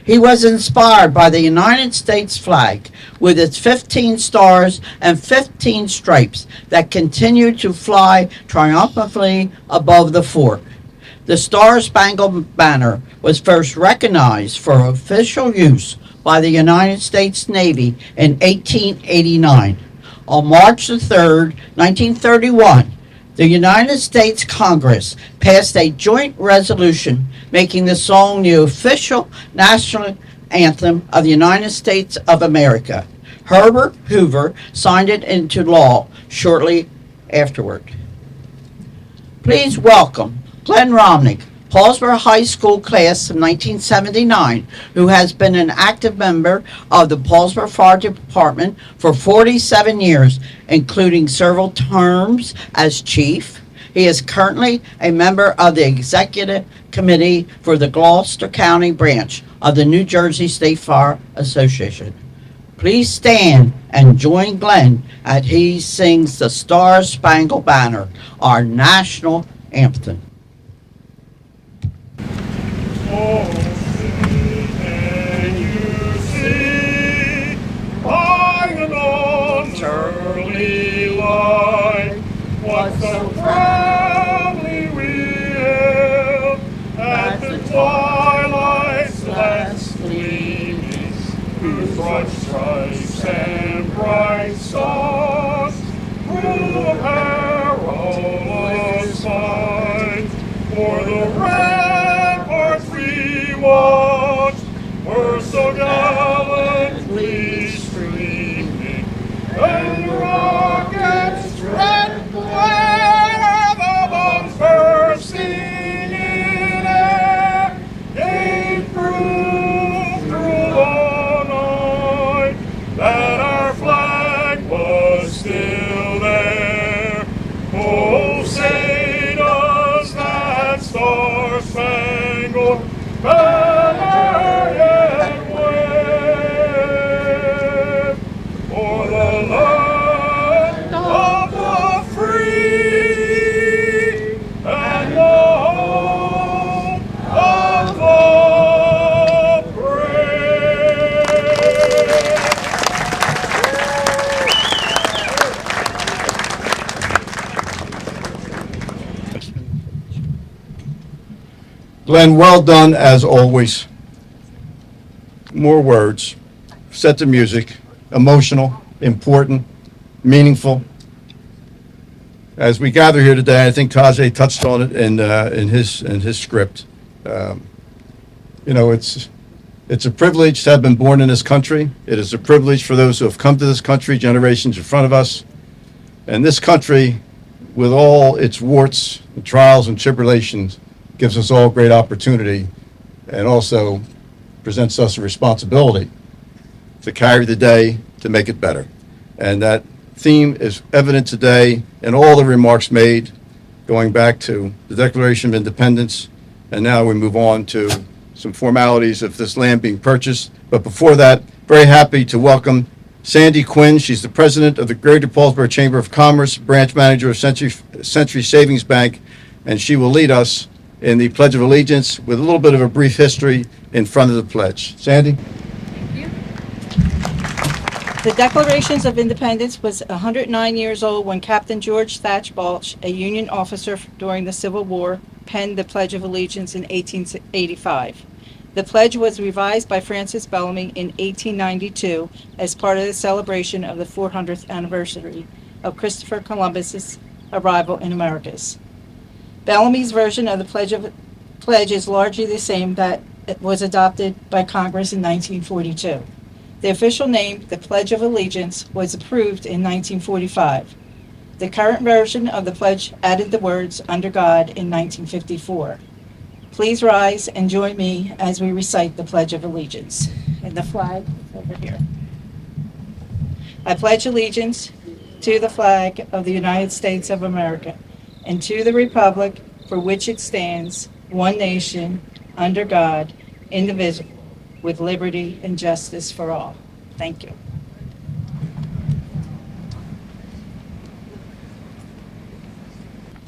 He was inspired by the United States flag with its 15 stars and 15 stripes that continued to fly triumphantly above the fort. The Star-Spangled Banner was first recognized for official use by the United States Navy in 1889. On March the 3rd, 1931, the United States Congress passed a joint resolution making the song the official national anthem of the United States of America. Herbert Hoover signed it into law shortly afterward. Please welcome Glenn Romnick, Paulsboro High School class of 1979, who has been an active member of the Paulsboro Fire Department for 47 years, including several terms as chief. He is currently a member of the Executive Committee for the Gloucester County branch of the New Jersey State Fire Association. Please stand and join Glenn as he sings the Star-Spangled Banner, our national anthem. Oh, see, can you see, high and on early light, what so proudly we hailed at the twilight's last gleaming, whose broad stripes and bright stars through the perilous fight, for the ramparts we watched were so gallantly streaming, and the rockets' red glare, the bombs bursting in air, gave proof through the night that our flag was still there. Oh, say does that Star-Spangled Banner yet wave for the land of the free and the home of the brave? Glenn, well done as always. More words. Set the music. Emotional, important, meaningful. As we gather here today, I think Tajay touched on it in his script. You know, it's a privilege to have been born in this country. It is a privilege for those who have come to this country generations in front of us. And this country, with all its warts and trials and tribulations, gives us all great opportunity and also presents us a responsibility to carry the day to make it better. And that theme is evident today in all the remarks made, going back to the Declaration of Independence, and now we move on to some formalities of this land being purchased. But before that, very happy to welcome Sandy Quinn. She's the president of the Greater Paulsboro Chamber of Commerce, branch manager of Century Savings Bank, and she will lead us in the Pledge of Allegiance with a little bit of a brief history in front of the pledge. Sandy? The Declaration of Independence was 109 years old when Captain George Thatch Balch, a Union officer during the Civil War, penned the Pledge of Allegiance in 1885. The pledge was revised by Francis Bellamy in 1892 as part of the celebration of the 400th anniversary of Christopher Columbus's arrival in Americas. Bellamy's version of the pledge is largely the same that was adopted by Congress in 1942. The official name, the Pledge of Allegiance, was approved in 1945. The current version of the pledge added the words "under God" in 1954. Please rise and join me as we recite the Pledge of Allegiance. And the flag is over here. I pledge allegiance to the flag of the United States of America and to the republic for which it stands, one nation, under God, indivisible, with liberty and justice for all. Thank you.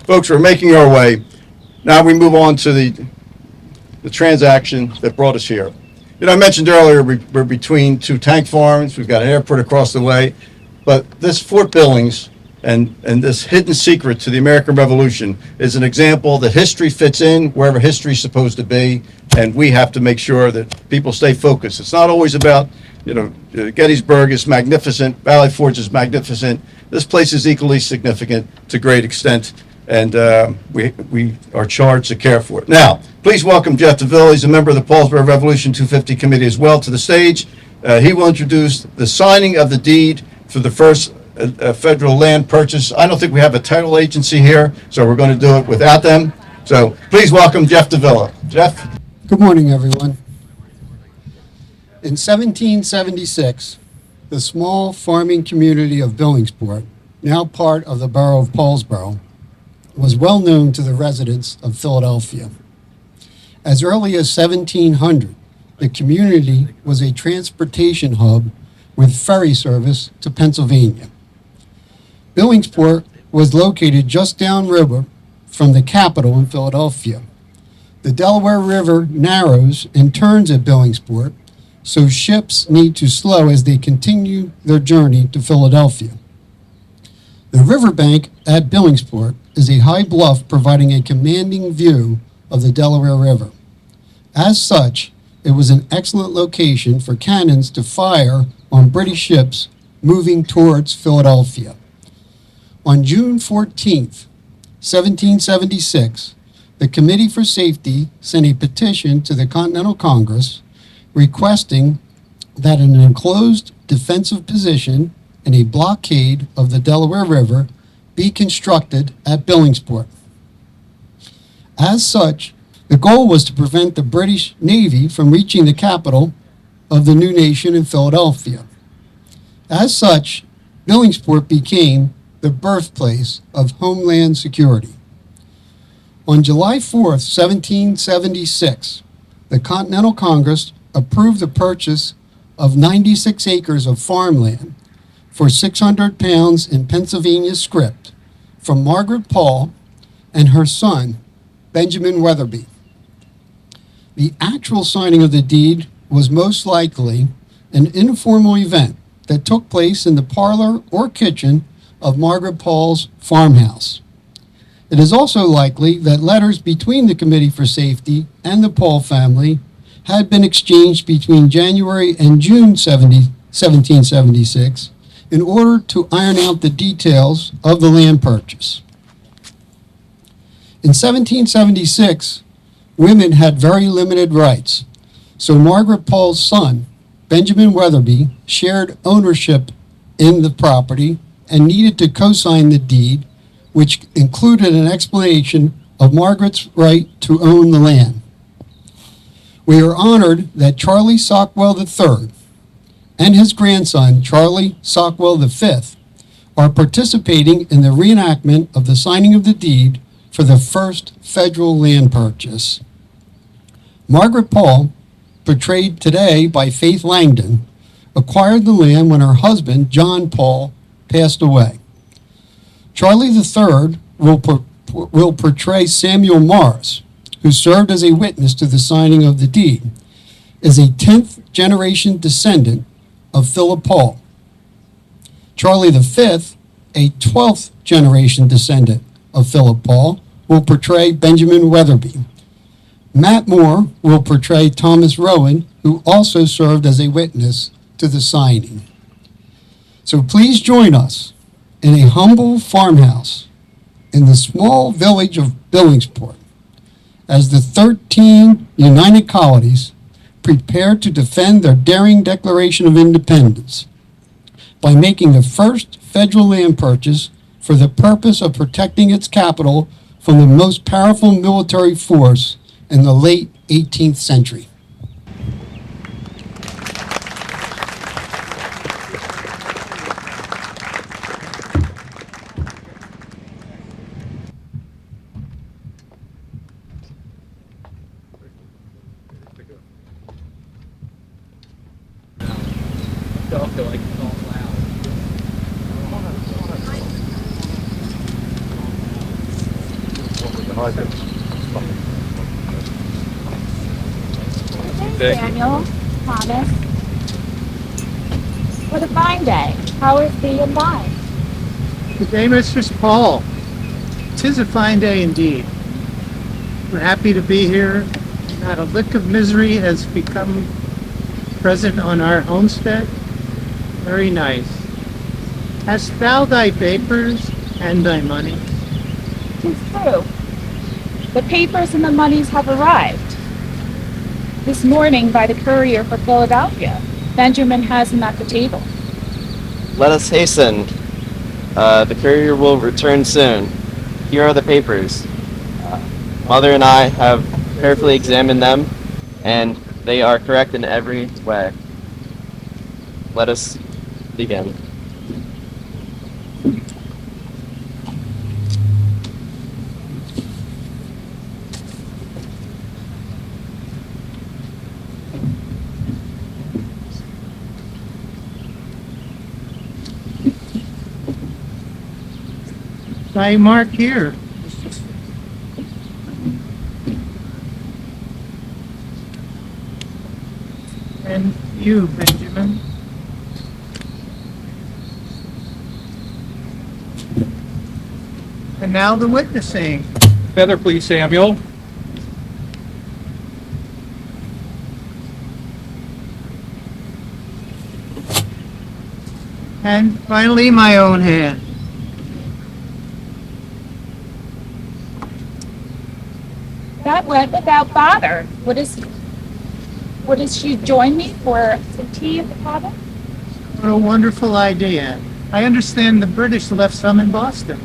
Folks, we're making our way. Now we move on to the transaction that brought us here. You know, I mentioned earlier we're between two tank farms. We've got an airport across the way. But this Fort Billings and this hidden secret to the American Revolution is an example that history fits in wherever history is supposed to be, and we have to make sure that people stay focused. It's not always about, you know, Gettysburg is magnificent, Valley Forge is magnificent. This place is equally significant to a great extent, and we are charged to care for it. Now, please welcome Jeff DeVille. He's a member of the Paulsboro Revolution 250 Committee as well to the stage. He will introduce the signing of the deed for the first federal land purchase. I don't think we have a title agency here, so we're going to do it without them. So please welcome Jeff DeVille. Jeff? Good morning, everyone. In 1776, the small farming community of Billingsport, now part of the borough of Paulsboro, was well known to the residents of Philadelphia. As early as 1700, the community was a transportation hub with ferry service to Pennsylvania. Billingsport was located just downriver from the capital in Philadelphia. The Delaware River narrows and turns at Billingsport, so ships need to slow as they continue their journey to Philadelphia. The riverbank at Billingsport is a high bluff providing a commanding view of the Delaware River. As such, it was an excellent location for cannons to fire on British ships moving towards Philadelphia. On June 14th, 1776, the Committee for Safety sent a petition to the Continental Congress requesting that an enclosed defensive position and a blockade of the Delaware River be constructed at Billingsport. As such, the goal was to prevent the British Navy from reaching the capital of the new nation in Philadelphia. As such, Billingsport became the birthplace of Homeland Security. On July 4th, 1776, the Continental Congress approved the purchase of 96 acres of farmland for 600 pounds in Pennsylvania scrip from Margaret Paul and her son, Benjamin Weatherby. The actual signing of the deed was most likely an informal event that took place in the parlor or kitchen of Margaret Paul's farmhouse. It is also likely that letters between the Committee for Safety and the Paul family had been exchanged between January and June 1776 in order to iron out the details of the land purchase. In 1776, women had very limited rights, so Margaret Paul's son, Benjamin Weatherby, shared ownership in the property and needed to co-sign the deed, which included an explanation of Margaret's right to own the land. We are honored that Charlie Sockwell III and his grandson, Charlie Sockwell V, are participating in the reenactment of the signing of the deed for the first federal land purchase. Margaret Paul, portrayed today by Faith Langdon, acquired the land when her husband, John Paul, passed away. Charlie III will portray Samuel Morris, who served as a witness to the signing of the deed, is a 10th generation descendant of Philip Paul. Charlie V, a 12th generation descendant of Philip Paul, will portray Benjamin Weatherby. Matt Moore will portray Thomas Rowan, who also served as a witness to the signing. So please join us in a humble farmhouse in the small village of Billingsport as the 13 United Colonies prepare to defend their daring Declaration of Independence by making the first federal land purchase for the purpose of protecting its capital from the most powerful military force in the late 18th century. Daniel, Thomas. What a fine day. How is thee and thine? Good day, Mistress Paul. 'Tis a fine day indeed. We're happy to be here. Not a lick of misery has become present on our homestead. Very nice. Hast thou thy papers and thy money? 'Tis true. The papers and the monies have arrived. This morning by the courier for Philadelphia. Benjamin has them at the table. Let us hasten. The courier will return soon. Here are the papers. Mother and I have carefully examined them, and they are correct in every way. Let us begin. Thy mark here. And you, Benjamin. And now the witnessing. Feather, please, Samuel. And finally, my own hand. That went without bother. Would she join me for some tea at the cabin? What a wonderful idea. I understand the British left some in Boston.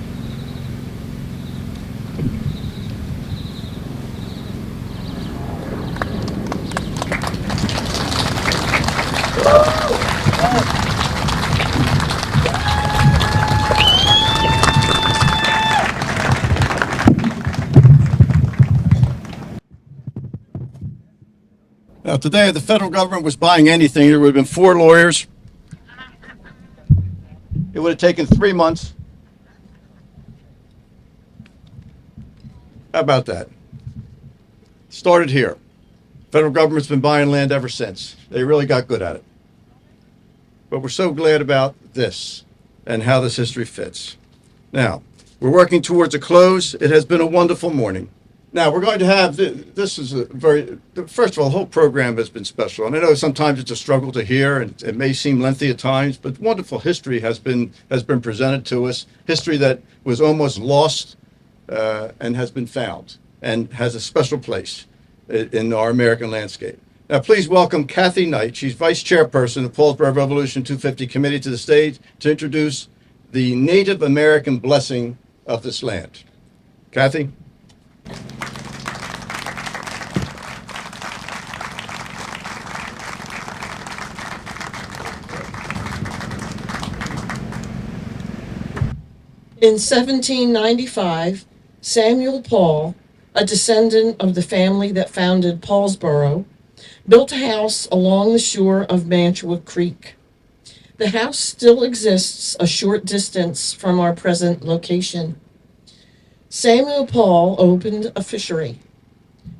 Now, today, if the federal government was buying anything, there would have been 4 lawyers. It would have taken 3 months. How about that? Started here. Federal government's been buying land ever since. They really got good at it. But we're so glad about this and how this history fits. Now, we're working towards a close. It has been a wonderful morning. Now, we're going to have, this is a very, first of all, the whole program has been special. And I know sometimes it's a struggle to hear, and it may seem lengthy at times, but wonderful history has been presented to us, history that was almost lost and has been found and has a special place in our American landscape. Now, please welcome Kathy Knight. She's Vice Chairperson of Paulsboro Revolution 250 Committee to the stage to introduce the Native American blessing of this land. Kathy? In 1795, Samuel Paul, a descendant of the family that founded Paulsboro, built a house along the shore of Mantua Creek. The house still exists a short distance from our present location. Samuel Paul opened a fishery.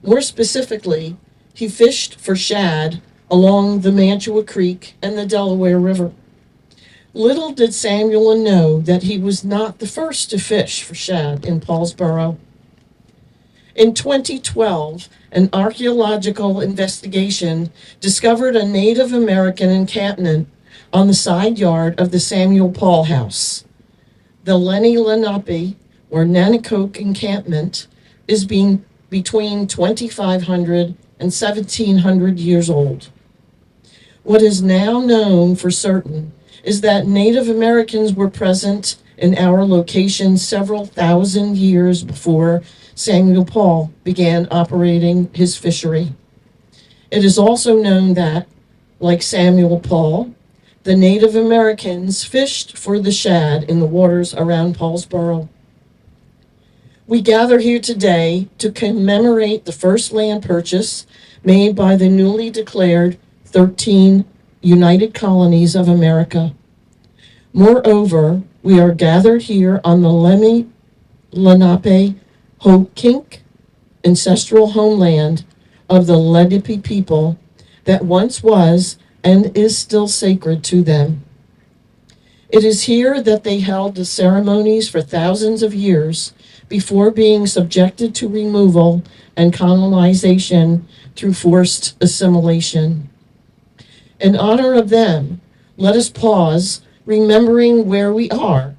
More specifically, he fished for shad along the Mantua Creek and the Delaware River. Little did Samuel know that he was not the first to fish for shad in Paulsboro. In 2012, an archaeological investigation discovered a Native American encampment on the side yard of the Samuel Paul house. The Lenni Lenape, or Nanticoke encampment, is between 2,500 and 1,700 years old. What is now known for certain is that Native Americans were present in our location several thousand years before Samuel Paul began operating his fishery. It is also known that, like Samuel Paul, the Native Americans fished for the shad in the waters around Paulsboro. We gather here today to commemorate the first land purchase made by the newly declared 13 United Colonies of America. Moreover, we are gathered here on the Lenape Hoquink ancestral homeland of the Lenape people that once was and is still sacred to them. It is here that they held the ceremonies for thousands of years before being subjected to removal and colonization through forced assimilation. In honor of them, let us pause, remembering where we are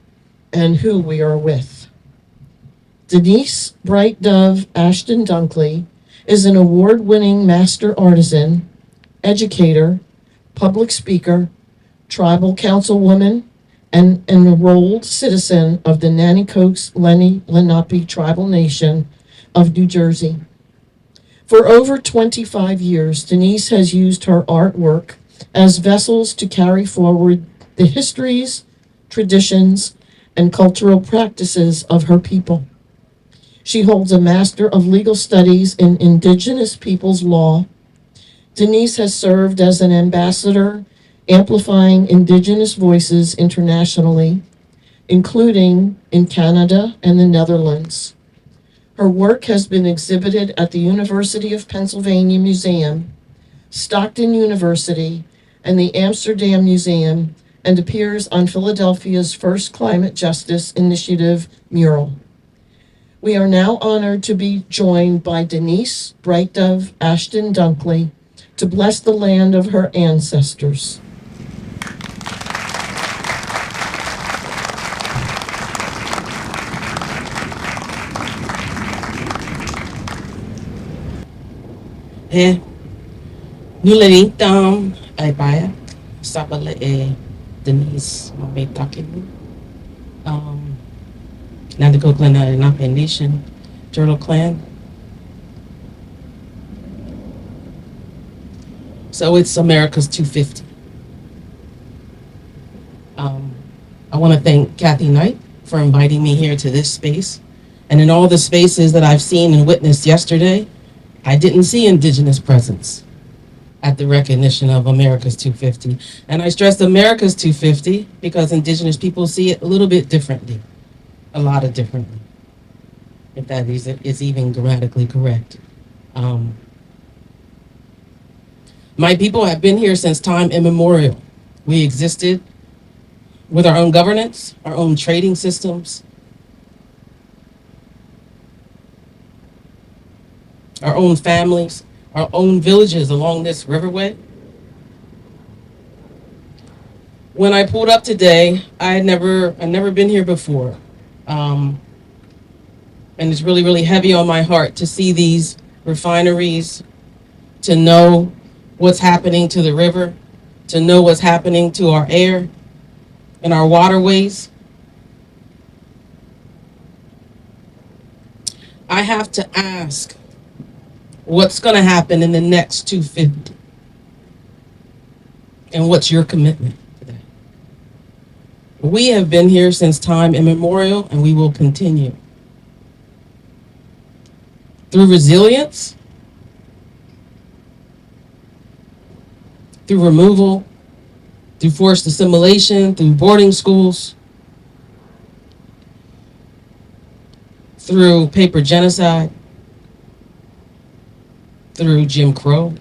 and who we are with. Denise Bright Dove Ashton Dunkley is an award-winning master artisan, educator, public speaker, tribal councilwoman, and an enrolled citizen of the Nanticoke Lenape Tribal Nation of New Jersey. For over 25 years, Denise has used her artwork as vessels to carry forward the histories, traditions, and cultural practices of her people. She holds a Master of Legal Studies in Indigenous Peoples Law. Denise has served as an ambassador, amplifying Indigenous voices internationally, including in Canada and the Netherlands. Her work has been exhibited at the University of Pennsylvania Museum, Stockton University, and the Amsterdam Museum, and appears on Philadelphia's first Climate Justice Initiative mural. We are now honored to be joined by Denise Bright Dove Ashton Dunkley to bless the land of her ancestors. Nuleritam Aibaya, Sabale Denise Mabetakin, Nanticoke Lenape Nation, Turtle Clan. So it's America's 250. I want to thank Kathy Knight for inviting me here to this space. And in all the spaces that I've seen and witnessed yesterday, I didn't see Indigenous presence at the recognition of America's 250. And I stress America's 250 because Indigenous people see it a little bit differently, a lot of differently, if that is even grammatically correct. My people have been here since time immemorial. We existed with our own governance, our own trading systems, our own families, our own villages along this riverway. When I pulled up today, I'd never been here before. And it's really, really heavy on my heart to see these refineries, to know what's happening to the river, to know what's happening to our air and our waterways. I have to ask, what's going to happen in the next 250? And what's your commitment to that? We have been here since time immemorial, and we will continue. Through resilience, through removal, through forced assimilation, through boarding schools, through paper genocide, through Jim Crow,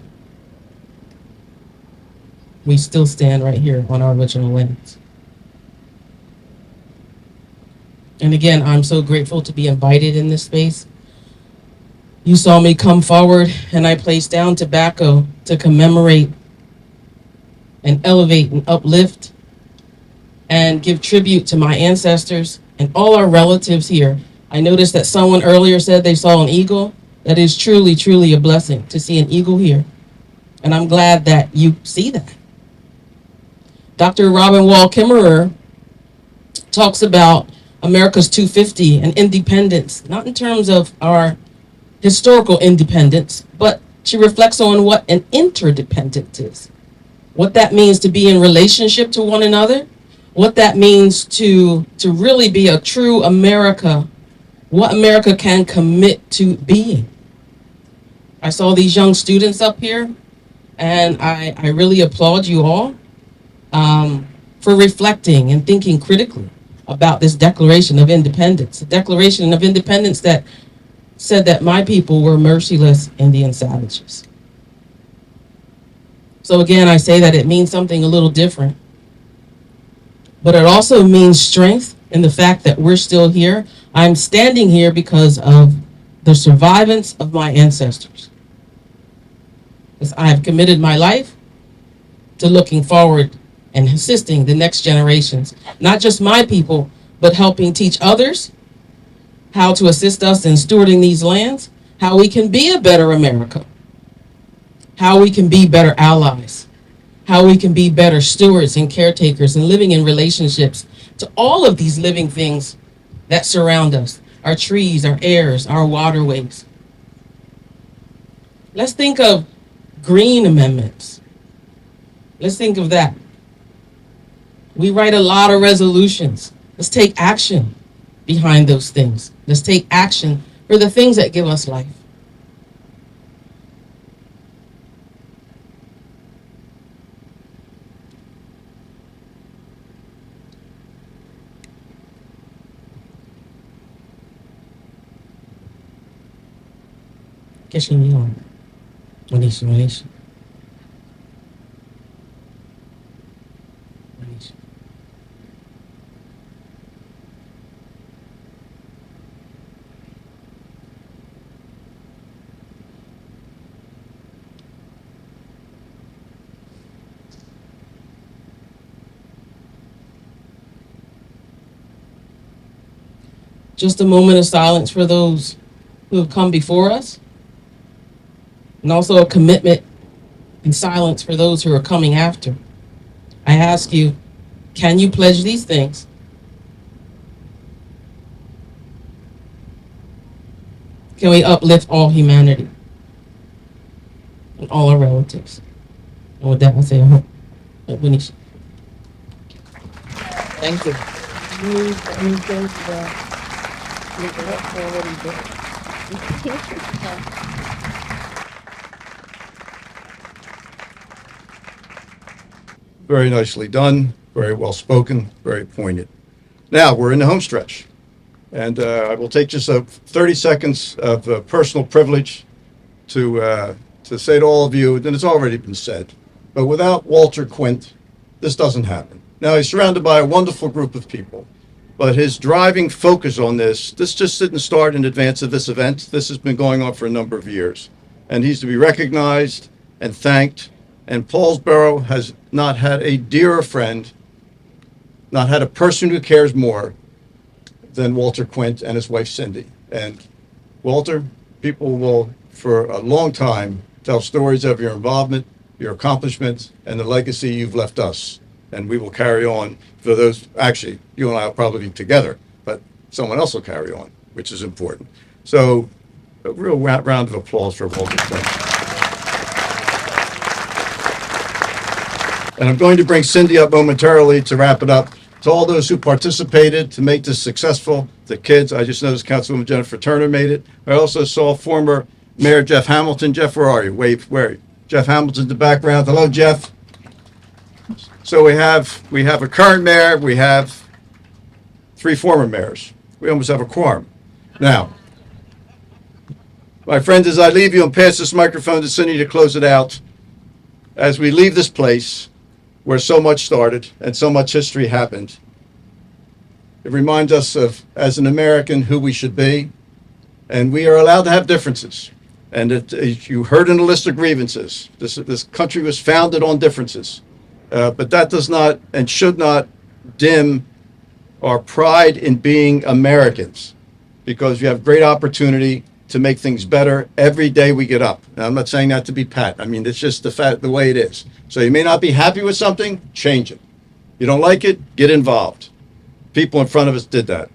we still stand right here on our original lands. And again, I'm so grateful to be invited in this space. You saw me come forward and I placed down tobacco to commemorate and elevate and uplift and give tribute to my ancestors and all our relatives here. I noticed that someone earlier said they saw an eagle. That is truly, truly a blessing to see an eagle here. And I'm glad that you see that. Dr. Robin Wall Kimmerer talks about America's 250 and independence, not in terms of our historical independence, but she reflects on what an interdependence is. What that means to be in relationship to one another, what that means to really be a true America, what America can commit to being. I saw these young students up here, And I really applaud you all for reflecting and thinking critically about this Declaration of Independence. A Declaration of Independence that said that my people were merciless Indian savages. So again, I say that it means something a little different, but it also means strength in the fact that we're still here. I'm standing here because of the survivance of my ancestors. Because I have committed my life to looking forward and assisting the next generations, not just my people, but helping teach others how to assist us in stewarding these lands, how we can be a better America, how we can be better allies, how we can be better stewards and caretakers and living in relationships to all of these living things that surround us, our trees, our airs, our waterways. Let's think of green amendments. Let's think of that. We write a lot of resolutions. Let's take action behind those things. Let's take action for the things that give us life. Manisha. Just a moment of silence for those who have come before us, and also a commitment and silence for those who are coming after. I ask you, can you pledge these things? Can we uplift all humanity and all our relatives? And with that, I say, I hope. Manisha. Thank you. Very nicely done, very well spoken, very poignant. Now, we're in the home stretch. And I will take just 30 seconds of personal privilege to say to all of you, and it's already been said, but without Walter Quint, this doesn't happen. Now, he's surrounded by a wonderful group of people, but his driving focus on this just didn't start in advance of this event. This has been going on for a number of years, and he's to be recognized and thanked. And Paulsboro has not had a dearer friend, not had a person who cares more than Walter Quint and his wife Cindy. And Walter, people will for a long time tell stories of your involvement, your accomplishments, and the legacy you've left us. And we will carry on for those, actually, you and I will probably be together, but someone else will carry on, which is important. So a real round of applause for Walter Quint. And I'm going to bring Cindy up momentarily to wrap it up. To all those who participated to make this successful, the kids, I just noticed Councilwoman Jennifer Turner made it. I also saw former Mayor Jeff Hamilton. Jeff, where are you? Wave, where are you? Jeff Hamilton's in the background. Hello, Jeff. So we have a current mayor, we have 3 former mayors. We almost have a quorum. Now, my friends, as I leave you and pass this microphone to Cindy to close it out, as we leave this place where so much started and so much history happened, it reminds us of, as an American, who we should be. And we are allowed to have differences. And you heard in the list of grievances, this country was founded on differences. But that does not and should not dim our pride in being Americans, because we have great opportunity to make things better every day we get up. Now, I'm not saying that to be pat. I mean, it's just the way it is. So you may not be happy with something, change it. You don't like it, get involved. People in front of us did that.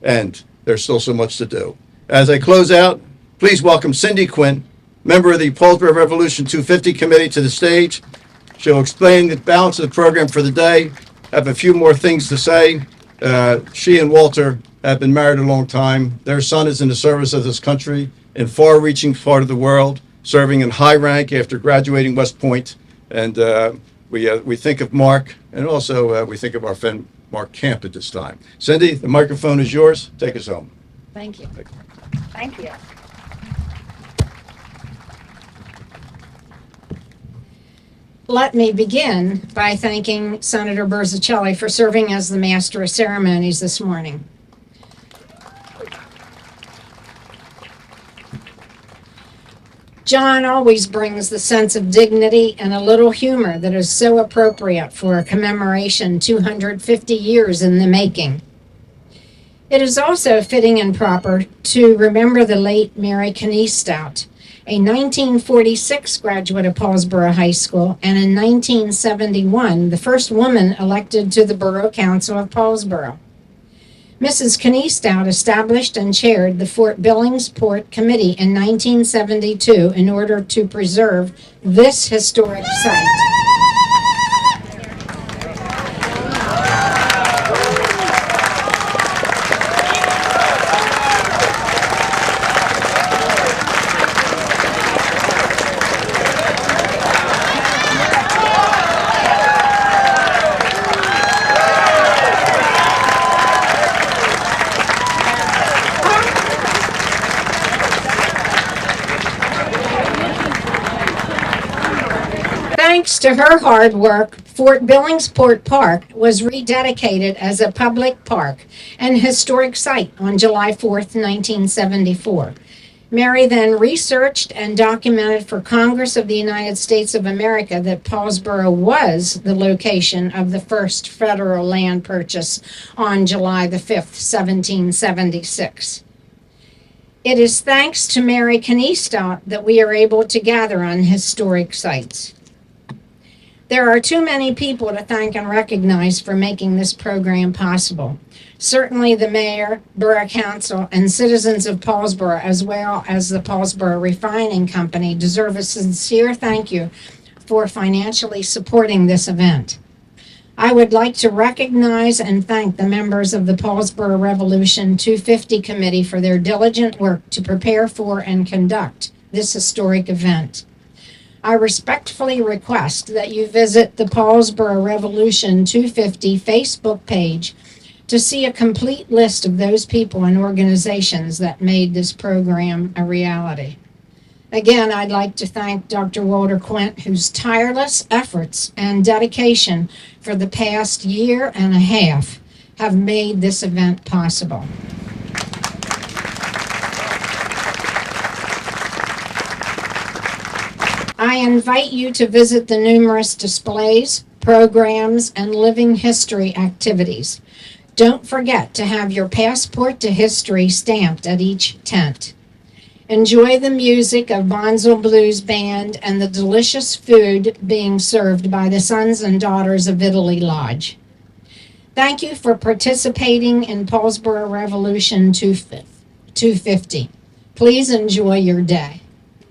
And there's still so much to do. As I close out, please welcome Cindy Quint, member of the Paulsboro Revolution 250 Committee, to the stage. She'll explain the balance of the program for the day, have a few more things to say. She and Walter have been married a long time. Their son is in the service of this country in far-reaching part of the world. serving in high rank after graduating West Point. And we think of Mark, and also we think of our friend Mark Camp at this time. Cindy, the microphone is yours. Take us home. Thank you. Thank you. Let me begin by thanking Senator Berzicelli for serving as the Master of Ceremonies this morning. John always brings the sense of dignity and a little humor that is so appropriate for a commemoration 250 years in the making. It is also fitting and proper to remember the late Mary Kniestout, a 1946 graduate of Paulsboro High School, and in 1971, the first woman elected to the Borough Council of Paulsboro. Mrs. Kniestout established and chaired the Fort Billingsport Committee in 1972 in order to preserve this historic site. Thanks to her hard work, Fort Billingsport Park was rededicated as a public park and historic site on July 4th, 1974. Mary then researched and documented for Congress of the United States of America that Paulsboro was the location of the first federal land purchase on July the 5th, 1776. It is thanks to Mary Kniestout that we are able to gather on historic sites. There are too many people to thank and recognize for making this program possible. Certainly the mayor, borough council, and citizens of Paulsboro, as well as the Paulsboro Refining Company, deserve a sincere thank you for financially supporting this event. I would like to recognize and thank the members of the Paulsboro Revolution 250 Committee for their diligent work to prepare for and conduct this historic event. I respectfully request that you visit the Paulsboro Revolution 250 Facebook page to see a complete list of those people and organizations that made this program a reality. Again, I'd like to thank Dr. Walter Quint, whose tireless efforts and dedication for the past year and a half have made this event possible. I invite you to visit the numerous displays, programs, and living history activities. Don't forget to have your passport to history stamped at each tent. Enjoy the music of Bonzo Blues Band and the delicious food being served by the Sons and Daughters of Italy Lodge. Thank you for participating in Paulsboro Revolution 250. Please enjoy your day.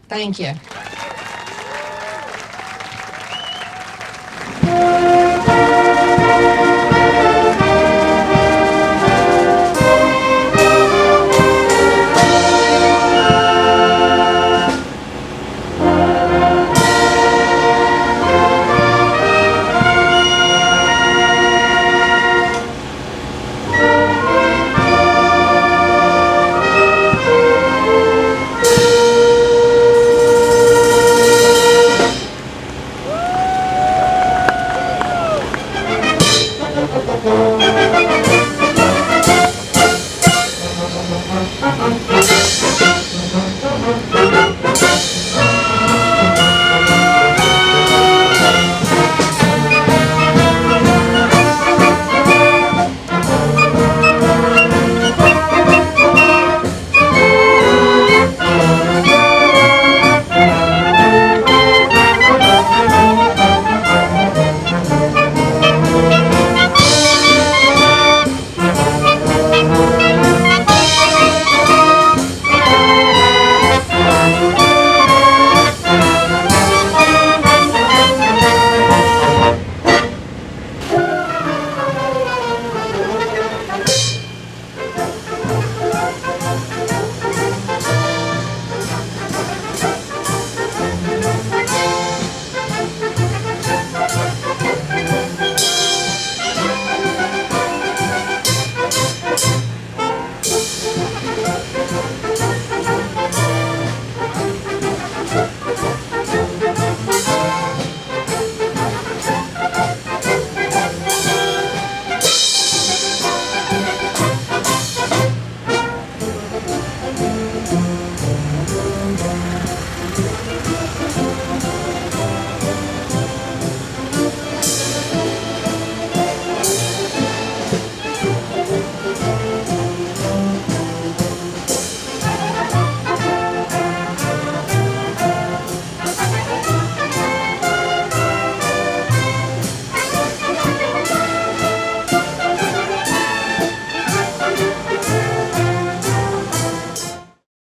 Thank you.